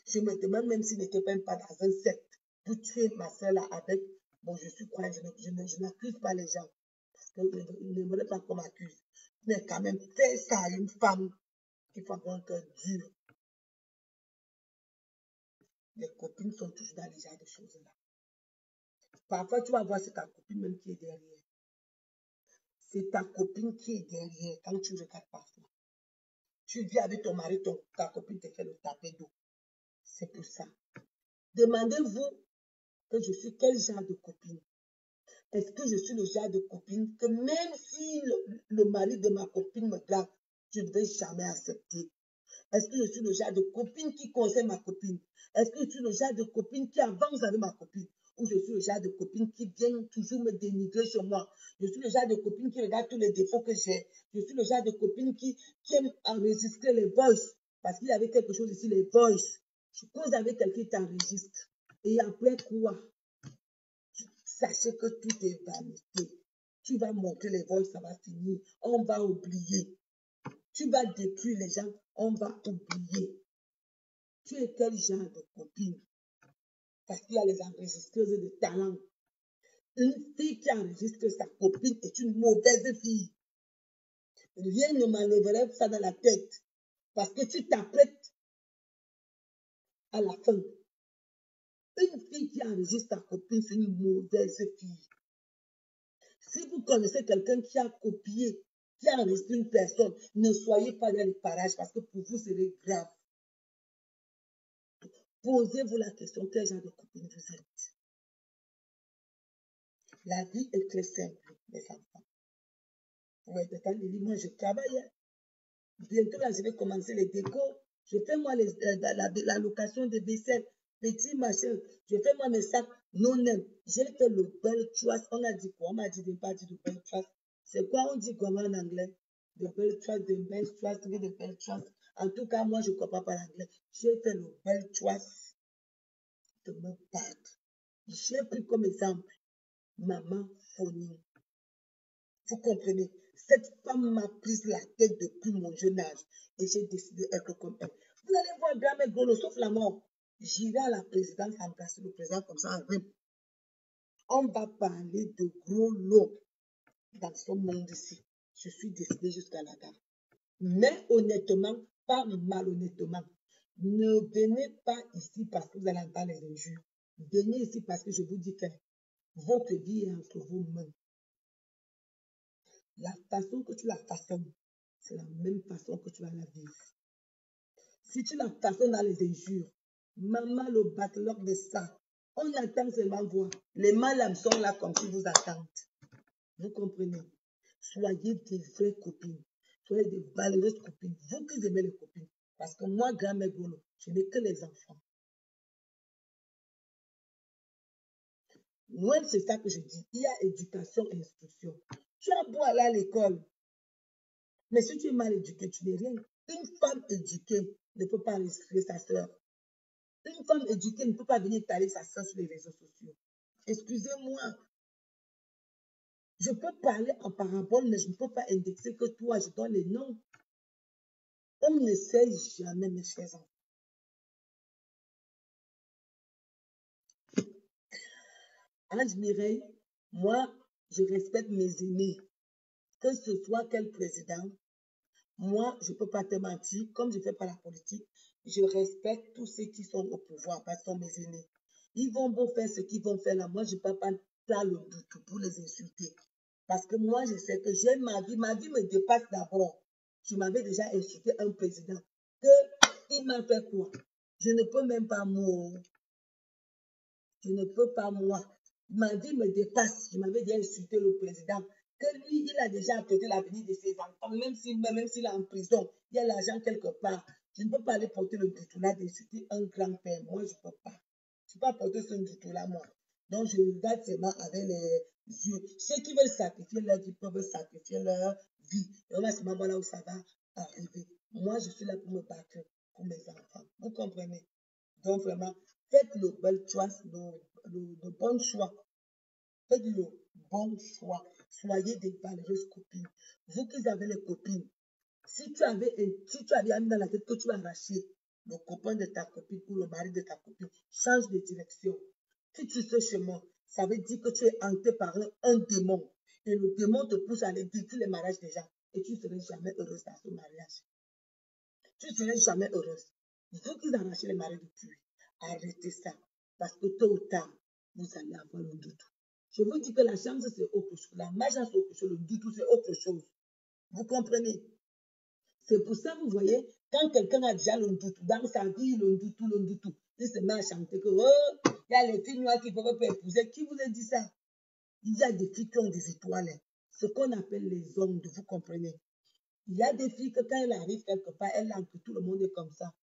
Je me demande même s'il n'était même pas dans un secte pour tuer ma soeur là avec. Bon, je suis croyante, je n'accuse pas les gens. Parce qu'ils ne veulent pas qu'on m'accuse. Mais quand même, faire ça à une femme, il faut avoir un cœur dur. Les copines sont toujours dans les genres de choses-là. Parfois, tu vas voir, c'est ta copine même qui est derrière. C'est ta copine qui est derrière quand tu regardes parfois. Tu vis avec ton mari, ta copine te fait le tapé d'eau. C'est pour ça. Demandez-vous que je suis quel genre de copine. Est-ce que je suis le genre de copine que même si le mari de ma copine me drague, je ne vais jamais accepter? Est-ce que je suis le genre de copine qui conseille ma copine? Est-ce que je suis le genre de copine qui avance avec ma copine? Ou je suis le genre de copine qui vient toujours me dénigrer sur moi? Je suis le genre de copine qui regarde tous les défauts que j'ai. Je suis le genre de copine qui aime enregistrer les voices. Parce qu'il y avait quelque chose ici, les voices. Je cause avec quelqu'un qui t'enregistre. Et après quoi? Sachez que tout est vanité. Tu vas montrer les voices, ça va finir. On va oublier. Tu vas détruire les gens, on va oublier. Tu es quel genre de copine? Parce qu'il y a les enregistreuses de talent. Une fille qui enregistre sa copine est une mauvaise fille. Rien ne m'enlèverait ça dans la tête. Parce que tu t'apprêtes à la fin. Une fille qui enregistre sa copine, c'est une mauvaise fille. Si vous connaissez quelqu'un qui a copié, qui a enregistré une personne, ne soyez pas dans les parages parce que pour vous, c'est grave. Posez-vous la question, quel genre de copine vous êtes? La vie est très simple, mes enfants. Ouais, moi, je travaille. Bientôt, là, je vais commencer les décos. Je fais moi la location de vaisselle, petit machin. Je fais moi mes sacs non-name. J'ai fait le bel trust. On a dit quoi? On m'a dit de ne pas dire le bel trust. C'est quoi on dit comment en anglais? The bel trust, the bel trust, the bel trust. En tout cas, moi, je ne comprends pas l'anglais. J'ai fait le bel trust de me battre. J'ai pris comme exemple maman Fournier. Vous comprenez? Cette femme m'a pris la tête depuis mon jeune âge et j'ai décidé d'être comme elle. Vous allez voir grand-mère Golo, sauf la mort. J'irai à la présidence embrasser le président comme ça en rime. On va parler de gros lots dans ce monde-ci. Je suis décidée jusqu'à la date. Mais honnêtement, pas malhonnêtement. Ne venez pas ici parce que vous allez entendre les injures. Venez ici parce que je vous dis que votre vie est entre vos mains. La façon que tu la façonnes, c'est la même façon que tu vas la vivre. Si tu la façonnes dans les injures, maman, le backlog de ça, on attend seulement voir. Les malades sont là comme si vous attendent. Vous comprenez? Soyez des vraies copines. Soyez des valeureuses copines. Vous qui aimez les copines. Parce que moi, grand-mère Golo, je n'ai que les enfants. Moi, c'est ça que je dis. Il y a éducation et instruction. Tu as beau aller à l'école, mais si tu es mal éduqué, tu n'es rien. Une femme éduquée ne peut pas enregistrer sa soeur. Une femme éduquée ne peut pas venir taler sa soeur sur les réseaux sociaux. Excusez-moi. Je peux parler en parabole, mais je ne peux pas indexer que toi, je donne les noms. On ne sait jamais, mes chers enfants. Ange Mireille, moi, je respecte mes aînés. Que ce soit quel président, moi, je ne peux pas te mentir, comme je ne fais pas la politique, je respecte tous ceux qui sont au pouvoir parce que sont mes aînés. Ils vont beau faire ce qu'ils vont faire là, moi, je ne peux pas faire le doute pour les insulter. Parce que moi, je sais que j'ai ma vie me dépasse d'abord. Je m'avais déjà insulté un président. Il m'a fait quoi? Je ne peux même pas moi. Je ne peux pas moi. Ma vie me dépasse. Je m'avais déjà insulté le président. Que lui, il a déjà apporté l'avenir de ses enfants, même s'il est en prison, il y a l'argent quelque part. Je ne peux pas aller porter le doute-là d'insulter un grand-père. Moi, je ne peux pas. Je ne peux pas porter ce doute-là, moi. Donc, je regarde seulement avec les yeux. Ceux qui veulent sacrifier leur vie peuvent sacrifier leur vie. Et on a ce moment-là où ça va arriver. Moi, je suis là pour me battre pour mes enfants. Vous comprenez? Donc, vraiment, faites le bel choix, le bon choix. Faites le bon choix. Soyez des valeureuses copines. Vous qui avez les copines, si tu avais mis dans la tête que tu vas arracher le copain de ta copine ou le mari de ta copine, change de direction. Si tu sais chemin, ça veut dire que tu es hanté par un démon. Et le démon te pousse à aller détruire les mariages des gens. Et tu ne serais jamais heureuse dans ce mariage. Tu ne serais jamais heureuse. Vous qui arrachez les maris de tuer, arrêtez ça. Parce que tôt ou tard, vous allez avoir le doute. Je vous dis que la chance, c'est autre chose. La magie, c'est autre chose. Le doute, c'est autre chose. Vous comprenez? C'est pour ça, vous voyez, quand quelqu'un a déjà le doute dans sa vie, le doute, il se met à chanter que, oh, il y a les filles noires qui ne peuvent pas épouser. Qui vous a dit ça? Il y a des filles qui ont des étoiles. Ce qu'on appelle les ondes, vous comprenez. Il y a des filles que quand elles arrivent quelque part, elles languent que tout le monde est comme ça.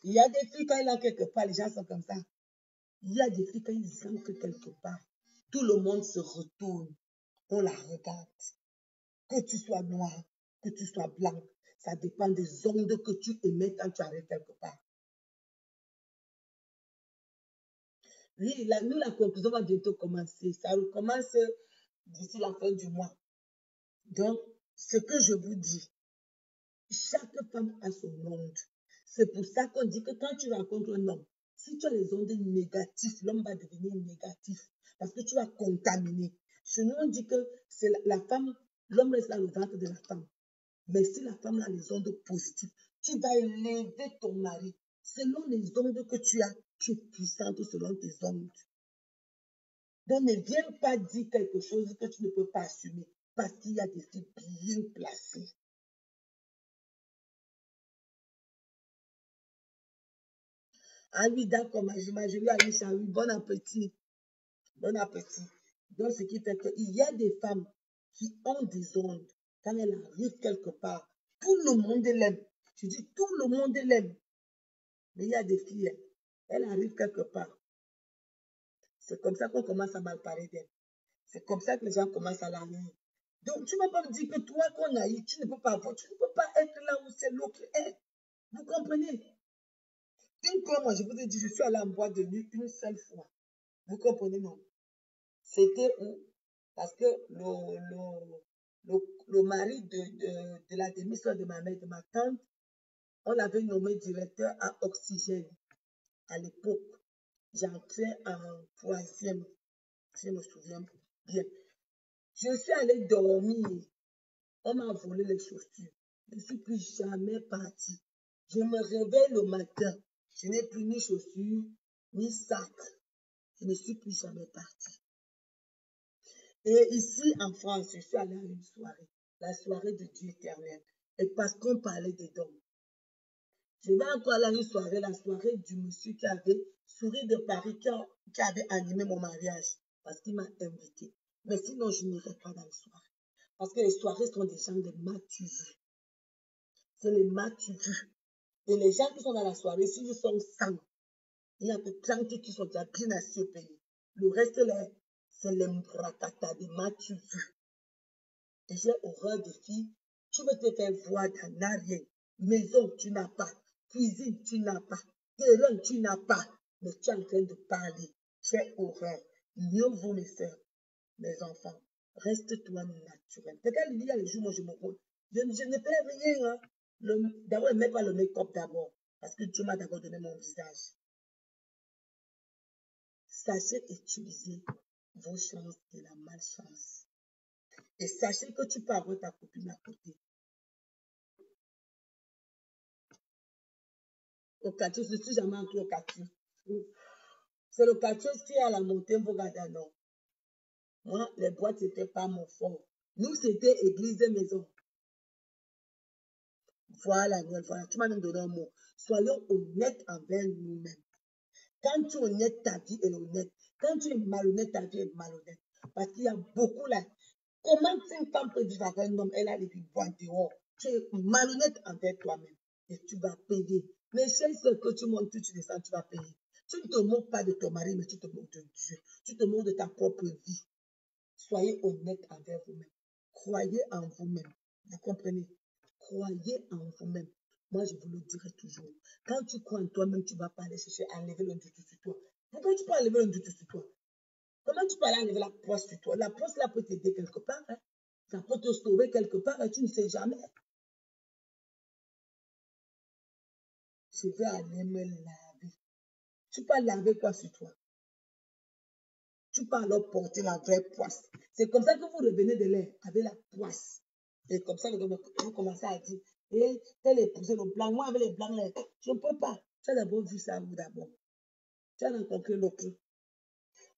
Il y a des filles quand elles languent quelque part, les gens sont comme ça. Il y a des filles quand ils entrent quelque part, tout le monde se retourne. On la regarde. Que tu sois noir, que tu sois blanc, ça dépend des ondes que tu émets quand tu arrives quelque part. Oui, nous, la conclusion va bientôt commencer. Ça recommence d'ici la fin du mois. Donc, ce que je vous dis, chaque femme a son onde. C'est pour ça qu'on dit que quand tu rencontres un homme, si tu as les ondes négatives, l'homme va devenir négatif parce que tu vas contaminer. Chez nous, on dit que c'est la femme, l'homme reste dans le ventre de la femme. Mais si la femme a les ondes positives, tu vas élever ton mari. Selon les ondes que tu as, tu es puissante selon tes ondes. Donc, ne viens pas dire quelque chose que tu ne peux pas assumer parce qu'il y a des filles bien placées. Ah oui, d'accord, ma jolie Aïcha, oui, bon appétit. Bon appétit. Donc, ce qui fait qu'il y a des femmes qui ont des ondes. Quand elles arrivent quelque part, tout le monde l'aime. Je dis tout le monde l'aime. Mais il y a des filles, elles arrivent quelque part. C'est comme ça qu'on commence à mal parler d'elles. C'est comme ça que les gens commencent à la haïr. Donc, tu ne vas pas me dire que toi qu'on haït, tu ne peux pas être là où c'est l'autre est. Vous comprenez? Une fois, moi, je vous ai dit, je suis allée en boîte de nuit une seule fois. Vous comprenez, non? C'était où? Parce que le mari de la demi-sœur de ma mère, de ma tante, on l'avait nommé directeur à Oxygène à l'époque. J'entrais en troisième, si je me souviens bien. Je suis allée dormir. On m'a volé les chaussures. Je ne suis plus jamais partie. Je me réveille le matin. Je n'ai plus ni chaussures, ni sac. Je ne suis plus jamais partie. Et ici, en France, je suis allée à une soirée. La soirée de Dieu éternel. Et parce qu'on parlait des dons. Je vais encore aller à une soirée, la soirée du monsieur qui avait Sourire de Paris, qui avait animé mon mariage. Parce qu'il m'a invité. Mais sinon, je n'irai pas dans les soirées. Parce que les soirées sont des gens de maturité. C'est les maturés. Et les gens qui sont dans la soirée, s'ils sont 100, il y a que 30 qui sont déjà bien assis au pays. Le reste, là, c'est les mrakata des maturés. Et j'ai horreur des filles. Tu veux te faire voir, tu n'as rien. Maison, tu n'as pas. Cuisine, tu n'as pas. Terrain, tu n'as pas. Mais tu es en train de parler. J'ai horreur. Mieux vaut, mes soeurs, mes enfants. Reste-toi naturel. Peut-être il y a les jours, moi, je me pose. Je ne fais rien. Hein. D'abord, ne mets pas le make-up d'abord. Parce que Dieu m'a d'abord donné mon visage. Sachez utiliser vos chances et la malchance. Et sachez que tu peux avoir ta copine à côté. Au quartier, je ne suis jamais entré au quartier. C'est le quartier qui est à la montée Bogada, non. Moi, les boîtes, ce n'était pas mon fort. Nous, c'était église et maison. Voilà, voilà. Tu m'as même donné un mot. Soyons honnêtes envers nous-mêmes. Quand tu es honnête, ta vie est honnête. Quand tu es malhonnête, ta vie est malhonnête. Parce qu'il y a beaucoup là. Comment une femme peut vivre avec un homme, elle a les boîtes dehors. Tu es malhonnête envers toi-même. Et tu vas payer. Mais c'est ce que tu montes, tu descends, tu vas payer. Tu ne te moques pas de ton mari, mais tu te moques de Dieu. Tu te moques de ta propre vie. Soyez honnête envers vous-même. Croyez en vous-même. Vous comprenez? Croyez en vous-même. Moi, je vous le dirai toujours. Quand tu crois en toi-même, tu ne vas pas aller chercher à enlever le doute sur toi. Pourquoi tu peux enlever le doute sur toi? Comment tu peux aller enlever la poisse sur toi? La poisse, là, peut t'aider quelque part. Hein? Ça peut te sauver quelque part et tu ne sais jamais. Je vais aller me laver. Tu peux laver quoi sur toi? Tu peux alors porter la vraie poisse. C'est comme ça que vous revenez de l'air avec la poisse. Et comme ça, vous commencez à dire, et tel épousé le blanc, moi avec les blancs, là, je ne peux pas. Tu as d'abord vu ça, vous d'abord. Tu as rencontré l'autre.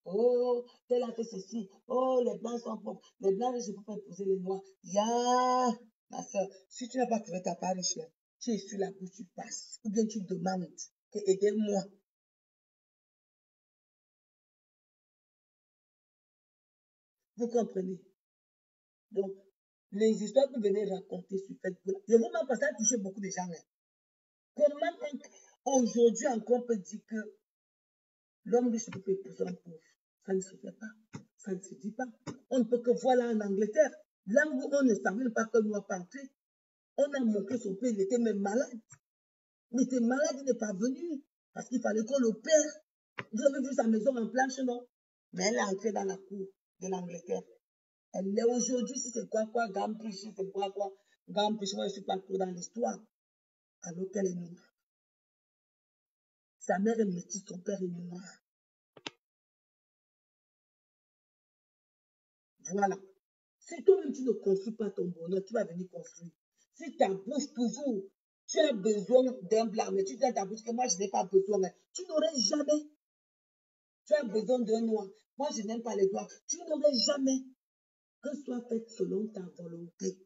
Oh, tel a fait ceci. Oh, les blancs sont pauvres. Les blancs, je ne peux pas épouser les noirs. Ya, ma soeur, si tu n'as pas trouvé ta part riche, tu es sur la bouche, tu passes. Ou bien tu demandes que aidez-moi. Vous comprenez? Donc, les histoires que vous venez raconter sur Facebook, je vous mens pas, ça a touché beaucoup de gens. Comment aujourd'hui encore on peut dire que l'homme riche peut épouser un pauvre? Ça ne se fait pas. Ça ne se dit pas. On ne peut que voir là en Angleterre, là où on ne savait pas que nous pas entré. On a montré son père, il était même malade. Il était malade, il n'est pas venu. Parce qu'il fallait qu'on l'opère. Vous avez vu sa maison en planche, non? Mais elle est entrée dans la cour de l'Angleterre. Elle est aujourd'hui, si c'est quoi, Gambridge, si c'est quoi, Gambridge, moi je ne suis pas trop dans l'histoire. Alors qu'elle est noire. Sa mère est métisse, son père est noir. Voilà. Si toi-même tu ne construis pas ton bonheur, qui va venir construire? Si ta bouche toujours, tu as besoin d'un blanc, mais tu dis à ta bouche que moi je n'ai pas besoin, tu n'aurais jamais. Tu as besoin d'un noir. Moi je n'aime pas les noirs. Tu n'aurais jamais. Que soit fait selon ta volonté.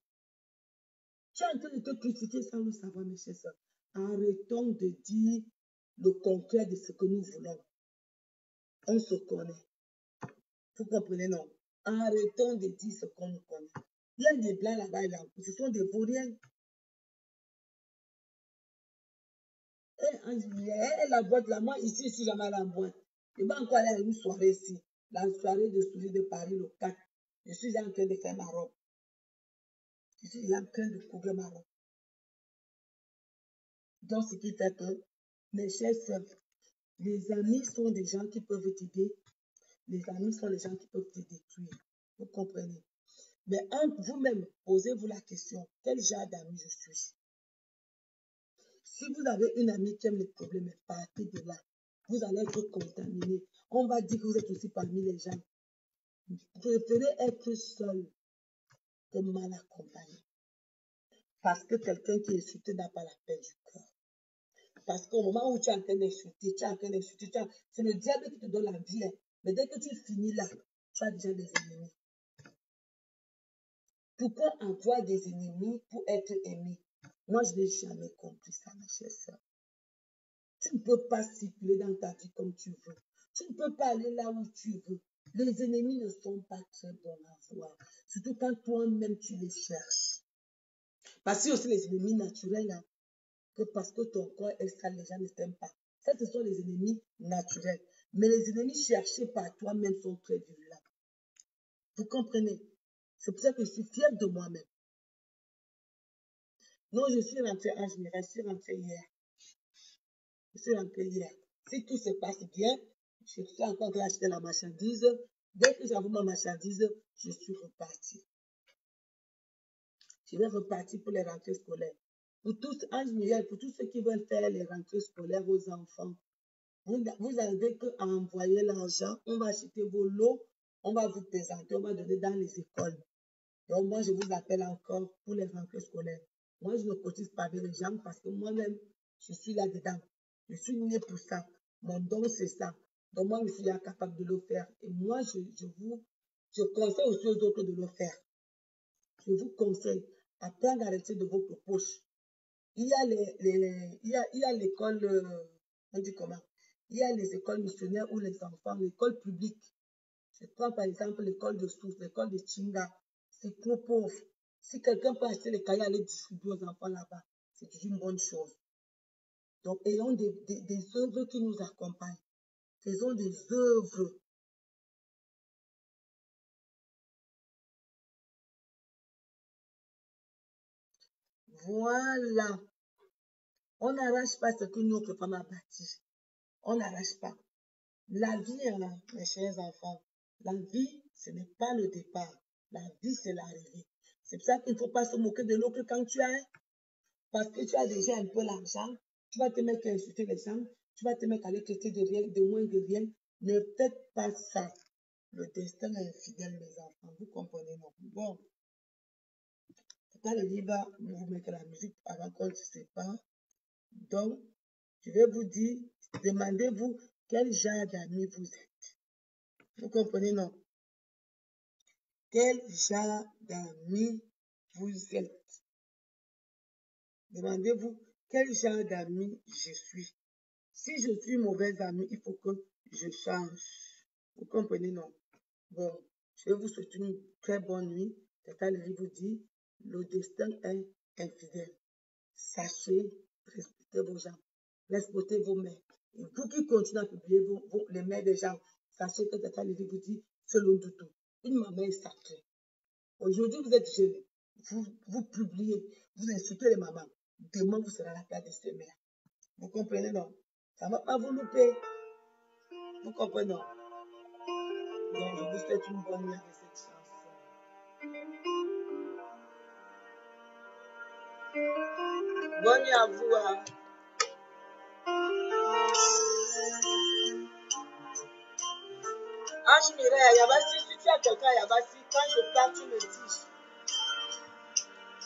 Tu es en train de te critiquer sans le savoir, mes chers soeurs. Arrêtons de dire le contraire de ce que nous voulons. On se connaît. Vous comprenez, non? Arrêtons de dire ce qu'on nous connaît. Il y a des blancs là-bas et là. Ce sont des vauriens. Et la boîte là, moi ici, si jamais la boîte, je vais encore aller à une soirée ici. La soirée de souris de Paris, le 4. Je suis en train de faire ma robe. Je suis en train de couvrir ma robe. Donc, ce qui fait que, mes chers sœurs, les amis sont des gens qui peuvent t'aider. Les amis sont des gens qui peuvent te détruire. Vous comprenez? Mais vous-même, posez-vous la question, quel genre d'amis je suis? Si vous avez une amie qui aime les problèmes, partez de là. Vous allez être contaminé. On va dire que vous êtes aussi parmi les gens. Préférez être seul que mal accompagné. Parce que quelqu'un qui est insulté n'a pas la paix du cœur. Parce qu'au moment où tu es en train d'insulter, c'est le diable qui te donne la vie. Mais dès que tu finis là, tu as déjà des ennemis. Pourquoi avoir des ennemis pour être aimé? Moi, je n'ai jamais compris ça, ma chère soeur. Tu ne peux pas circuler dans ta vie comme tu veux. Tu ne peux pas aller là où tu veux. Les ennemis ne sont pas très bons à voir. Surtout quand toi-même tu les cherches. Parce qu'il y a aussi les ennemis naturels. Hein, que parce que ton corps est sale, les gens ne t'aiment pas. Ça, ce sont les ennemis naturels. Mais les ennemis cherchés par toi-même sont très virulents. Vous comprenez? C'est pour ça que je suis fière de moi-même. Non, je suis rentrée en général, je suis rentrée hier. Je suis rentrée hier. Si tout se passe bien, je suis encore en train d'acheter la marchandise. Dès que j'avoue ma marchandise, je suis repartie. Je vais repartir pour les rentrées scolaires. Pour tous, en général, pour tous ceux qui veulent faire les rentrées scolaires aux enfants, vous n'avez qu'à envoyer l'argent, on va acheter vos lots, on va vous présenter, on va donner dans les écoles. Donc moi, je vous appelle encore pour les rentrées scolaires. Moi, je ne cotise pas avec les gens parce que moi-même, je suis là-dedans. Je suis née pour ça. Mon don, c'est ça. Donc moi, je suis incapable de le faire. Et moi, je conseille aussi aux autres de le faire. Je vous conseille à prendre arrêter de votre poche. Il y a l'école, on dit comment? Il y a les écoles missionnaires où les enfants, l'école publique. Je prends par exemple l'école de Sousse, l'école de Chinga. C'est trop pauvre. Si quelqu'un peut acheter les cahiers et les distribuer aux enfants là-bas, c'est une bonne chose. Donc, ayons des œuvres qui nous accompagnent. Faisons des œuvres. Voilà. On n'arrache pas ce que notre femme a bâti. On n'arrache pas. La vie, mes chers enfants, la vie, ce n'est pas le départ. La vie, c'est l'arrivée. C'est pour ça qu'il ne faut pas se moquer de l'autre quand tu as, parce que tu as déjà un peu l'argent, tu vas te mettre à insulter les gens, tu vas te mettre à les traiter de rien, de moins de rien. Ne faites pas ça. Le destin est infidèle, mes enfants. Vous comprenez, non? Bon. Dans le livre, vous mettez la musique avant qu'on ne se sépare. Donc, je vais vous dire, demandez-vous quel genre d'amis vous êtes. Vous comprenez, non? Quel genre d'amis vous êtes? Demandez-vous quel genre d'amis je suis. Si je suis mauvais ami, il faut que je change. Vous comprenez, non? Bon, Je vous souhaite une très bonne nuit. Tata Lily vous dit, le destin est infidèle. Sachez respecter vos gens. Respectez vos mères. Et vous qui continuez à publier les mères des gens, sachez que Tata Lily vous dit, selon Doudou, une maman est sacrée. Aujourd'hui, vous êtes jeune. Vous publiez, vous insultez les mamans. Demain, vous serez à la place de ces mères. Vous comprenez, non? Ça ne va pas vous louper. Vous comprenez, non? Donc, je vous souhaite une bonne nuit avec cette chanson. Bonne nuit à vous. Hein. Ange Mireille, Yabassi, si tu as quelqu'un, Yabassi, quand je pars, tu me dis.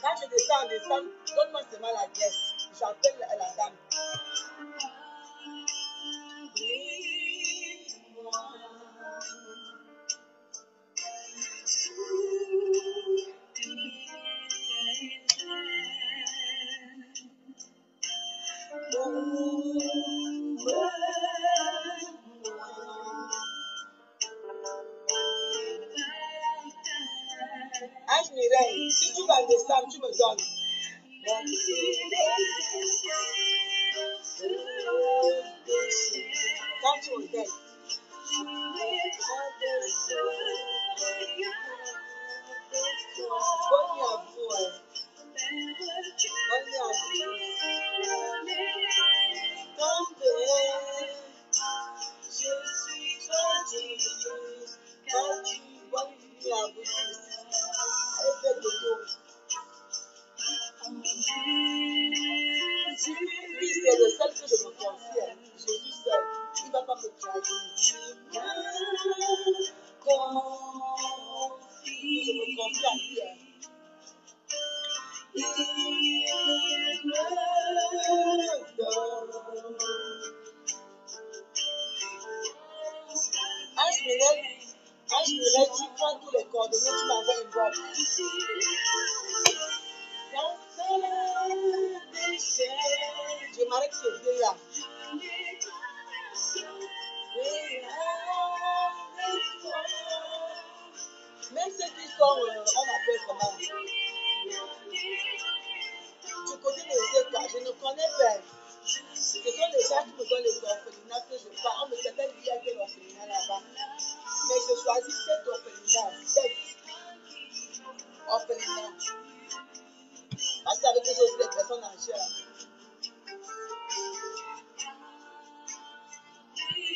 Quand je descends en décembre, donne-moi seulement l'adresse. J'appelle la dame. Ange Mireille, si tu vas en décembre, tu me donnes. Quand tu me donnes. Bonne nuit à vous. Bonne nuit à vous. Je suis fatiguée. Bonne nuit à vous tous. Allez, faites le tour. Lui, c'est le seul que je me confie. Jésus seul. Il ne va pas me trahir. Je me confie à lui. Ange Mireille, tu prends tous les coordonnées, tu m'envoies une boîte. Je m'arrête ce vieux là. Même ceux qui sont, on appelle comment? Du côté des états, je ne connais pas. Ce sont les gens qui me donnent les orphelinats que je pars. On me dit qu'il y a quel orphelinat là-bas. Mais je choisis 7 orphelinats. 7 orphelinats. Parce qu'avec eux aussi, les personnes âgées.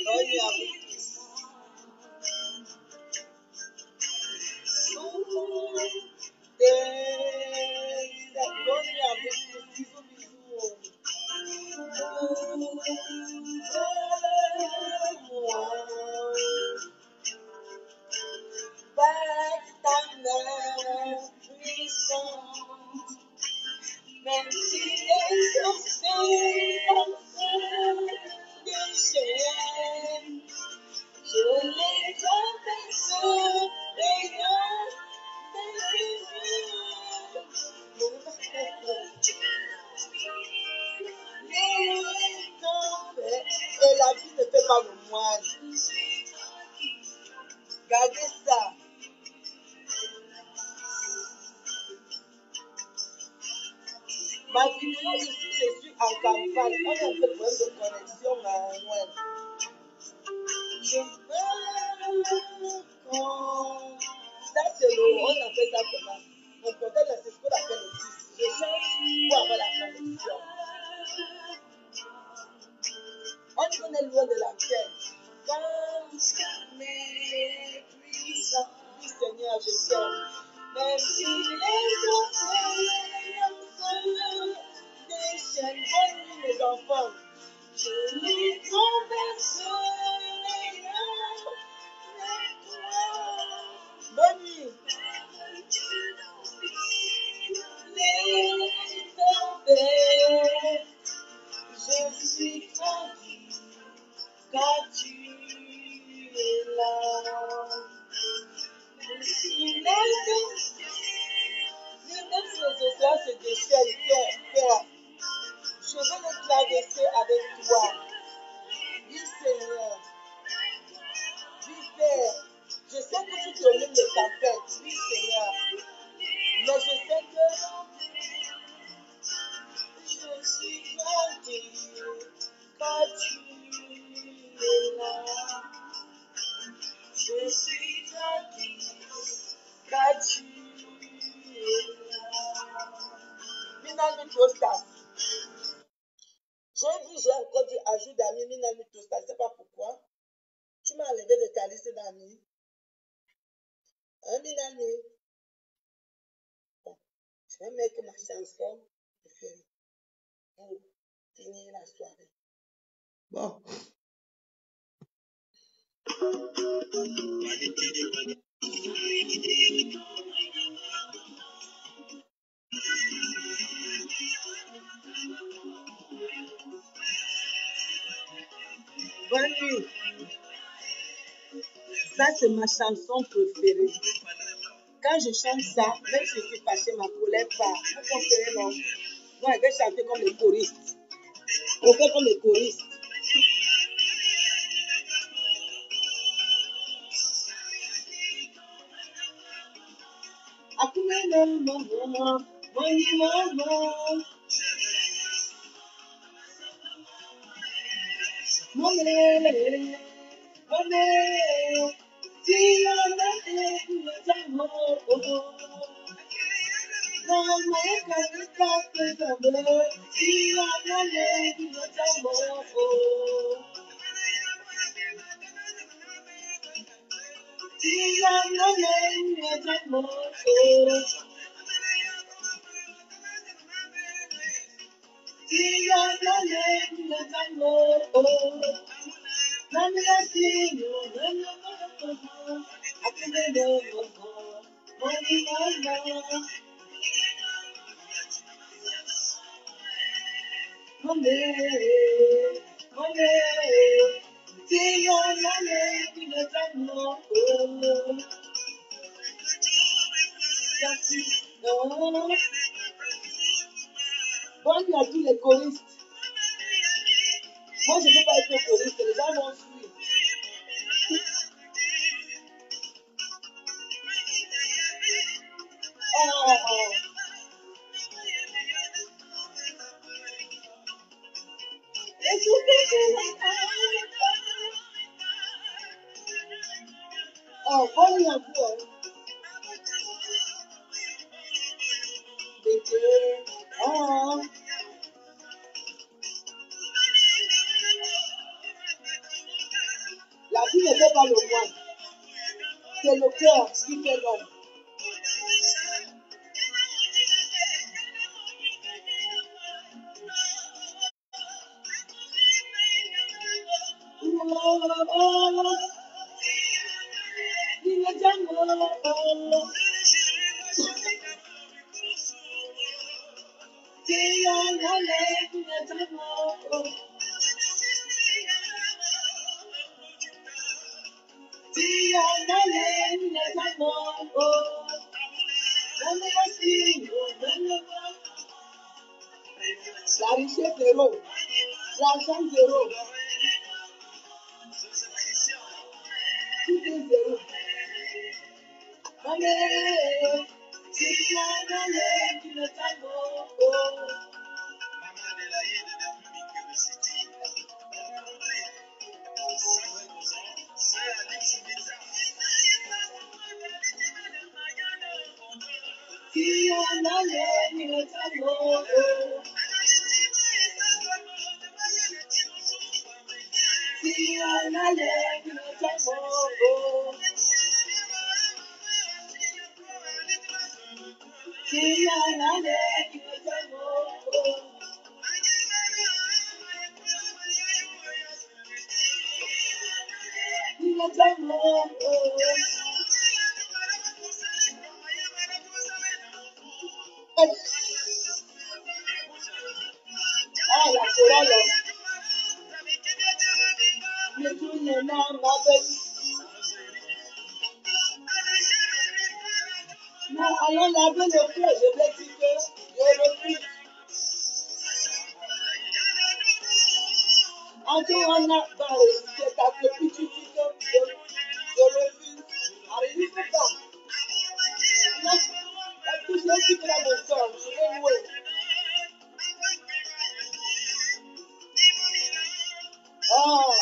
Bonne nuit à vous tous. Bonne nuit à vous tous. Bisous, bisous. Par ta main puissante, même si les océans déchaînent, je les traverserai et la vie ne fait pas le moine. Gardez ça. Ma vidéo ici, je suis en campagne. On a un peu de problème de connexion web. Je veux ça, c'est le. On appelle ça comment? Mon portable, c'est ce qu'on appelle le 10. Je change pour avoir la connexion. On est loin de l'antenne. Oui, Seigneur, je t'aime. Même si les océans se déchaînent, bonne nuit, mes enfants. Je les traverserai avec toi. Bonne nuit. Les tempêtes, je suis tranquille quand tu es là. Même si les océans se déchaînent, Père, je veux le traverser avec toi. Oui, Seigneur. domine les tempêtes. Oui, Seigneur. Mais je sais que je suis tranquille quand tu es là. Je suis tranquille quand tu es là. Minami Tostas. J'ai encore dit ajout d'amis Minami Tostas. Je ne sais pas pourquoi. Tu m'as enlevé de ta liste d'amis. Un Minami. Bon, je vais mettre ma chanson préférée pour finir la soirée. Bon. Bonne nuit. Ça, c'est ma chanson préférée. Quand je chante ça, même si je suis fâchée, ma colère part. Vous comprenez, non? Moi, je vais chanter comme les choristes. On fait comme les choristes. Bonne nuit à tous les choristes. Moi, je ne peux pas être choriste, les gens vont suivre. Bonne nuit à vous. La vie ne fait pas le moine. C'est le cœur qui fait l'homme. La richesse zéro, l'argent zéro, tout est zéro. La chorale. Non, allons laver le feu, je vais dire que je refuse. Quand on a dans ta copie, tu dis que je refuse. il ne faut pas. La touche qui prend mon corps, je vais louer. Oh.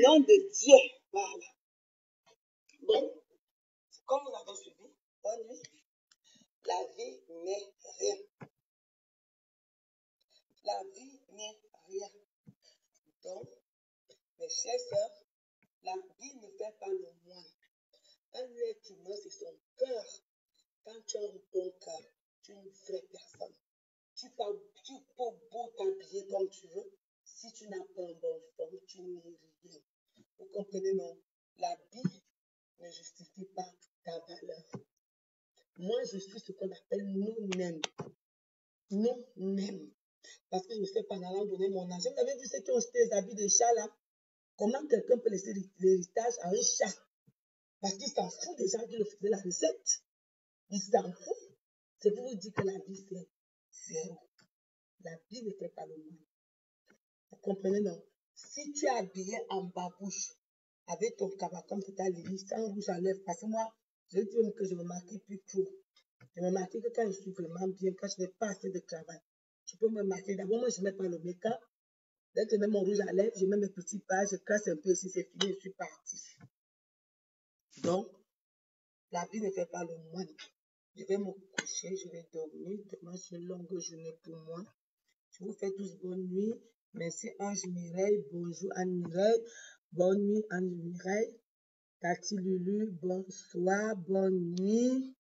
Nom de Dieu. Voilà. Bon, comme vous avez suivi, bonne nuit. La vie n'est rien. La vie n'est rien. Donc, mes chers sœurs, la vie ne fait pas le moine. Un être humain, c'est son cœur. Quand tu as un bon cœur, tu es une vraie personne. Tu peux beau t'habiller comme tu veux. Si tu n'as pas un bon fond, tu n'es rien. Vous comprenez, non? La vie ne justifie pas ta valeur. Moi, je suis ce qu'on appelle non-name. Non-name. Parce que je ne sais pas, en allant donner mon âge. Vous avez vu ceux qui ont jeté les habits de chat là? Comment quelqu'un peut laisser l'héritage à un chat? Parce qu'il s'en fout des gens qui le faisaient la recette. Il s'en fout. C'est pour vous dire que la vie, c'est zéro. La vie ne fait pas le monde. Vous comprenez, non? Si tu es habillé en babouche, avec ton cabas comme tu as lié, sans rouge à lèvres, parce que moi, je dis même que je me maquille plus tôt. Je me maquille que quand je suis vraiment bien, quand je n'ai pas assez de travail. Je peux me maquiller. D'abord, moi, je ne mets pas le make-up. Dès que je mets mon rouge à lèvres, je mets mes petits pas, je casse un peu ici, c'est fini, je suis partie. Donc, la vie ne fait pas le moine. Je vais me coucher, je vais dormir. Demain, c'est une longue journée pour moi. Je vous fais tous bonne nuit. Merci Ange Mireille. Bonjour Anne Mireille. Bonne nuit Anne Mireille. Tati Lulu, bonsoir, bonne nuit.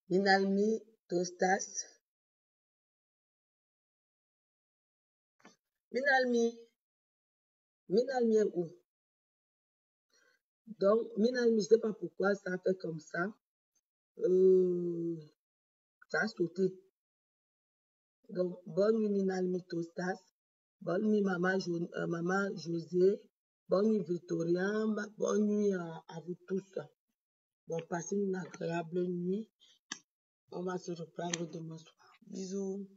Minalmi Tostas. Minalmi est où? Donc, Minalmi, je ne sais pas pourquoi ça fait comme ça. Ça a sauté. Donc, bonne nuit Minalmi Tostas. Bonne nuit Maman José. Bonne nuit Victorien. Bonne nuit à vous tous. Bon, passez une agréable nuit. On va se reprendre demain soir. Bisous.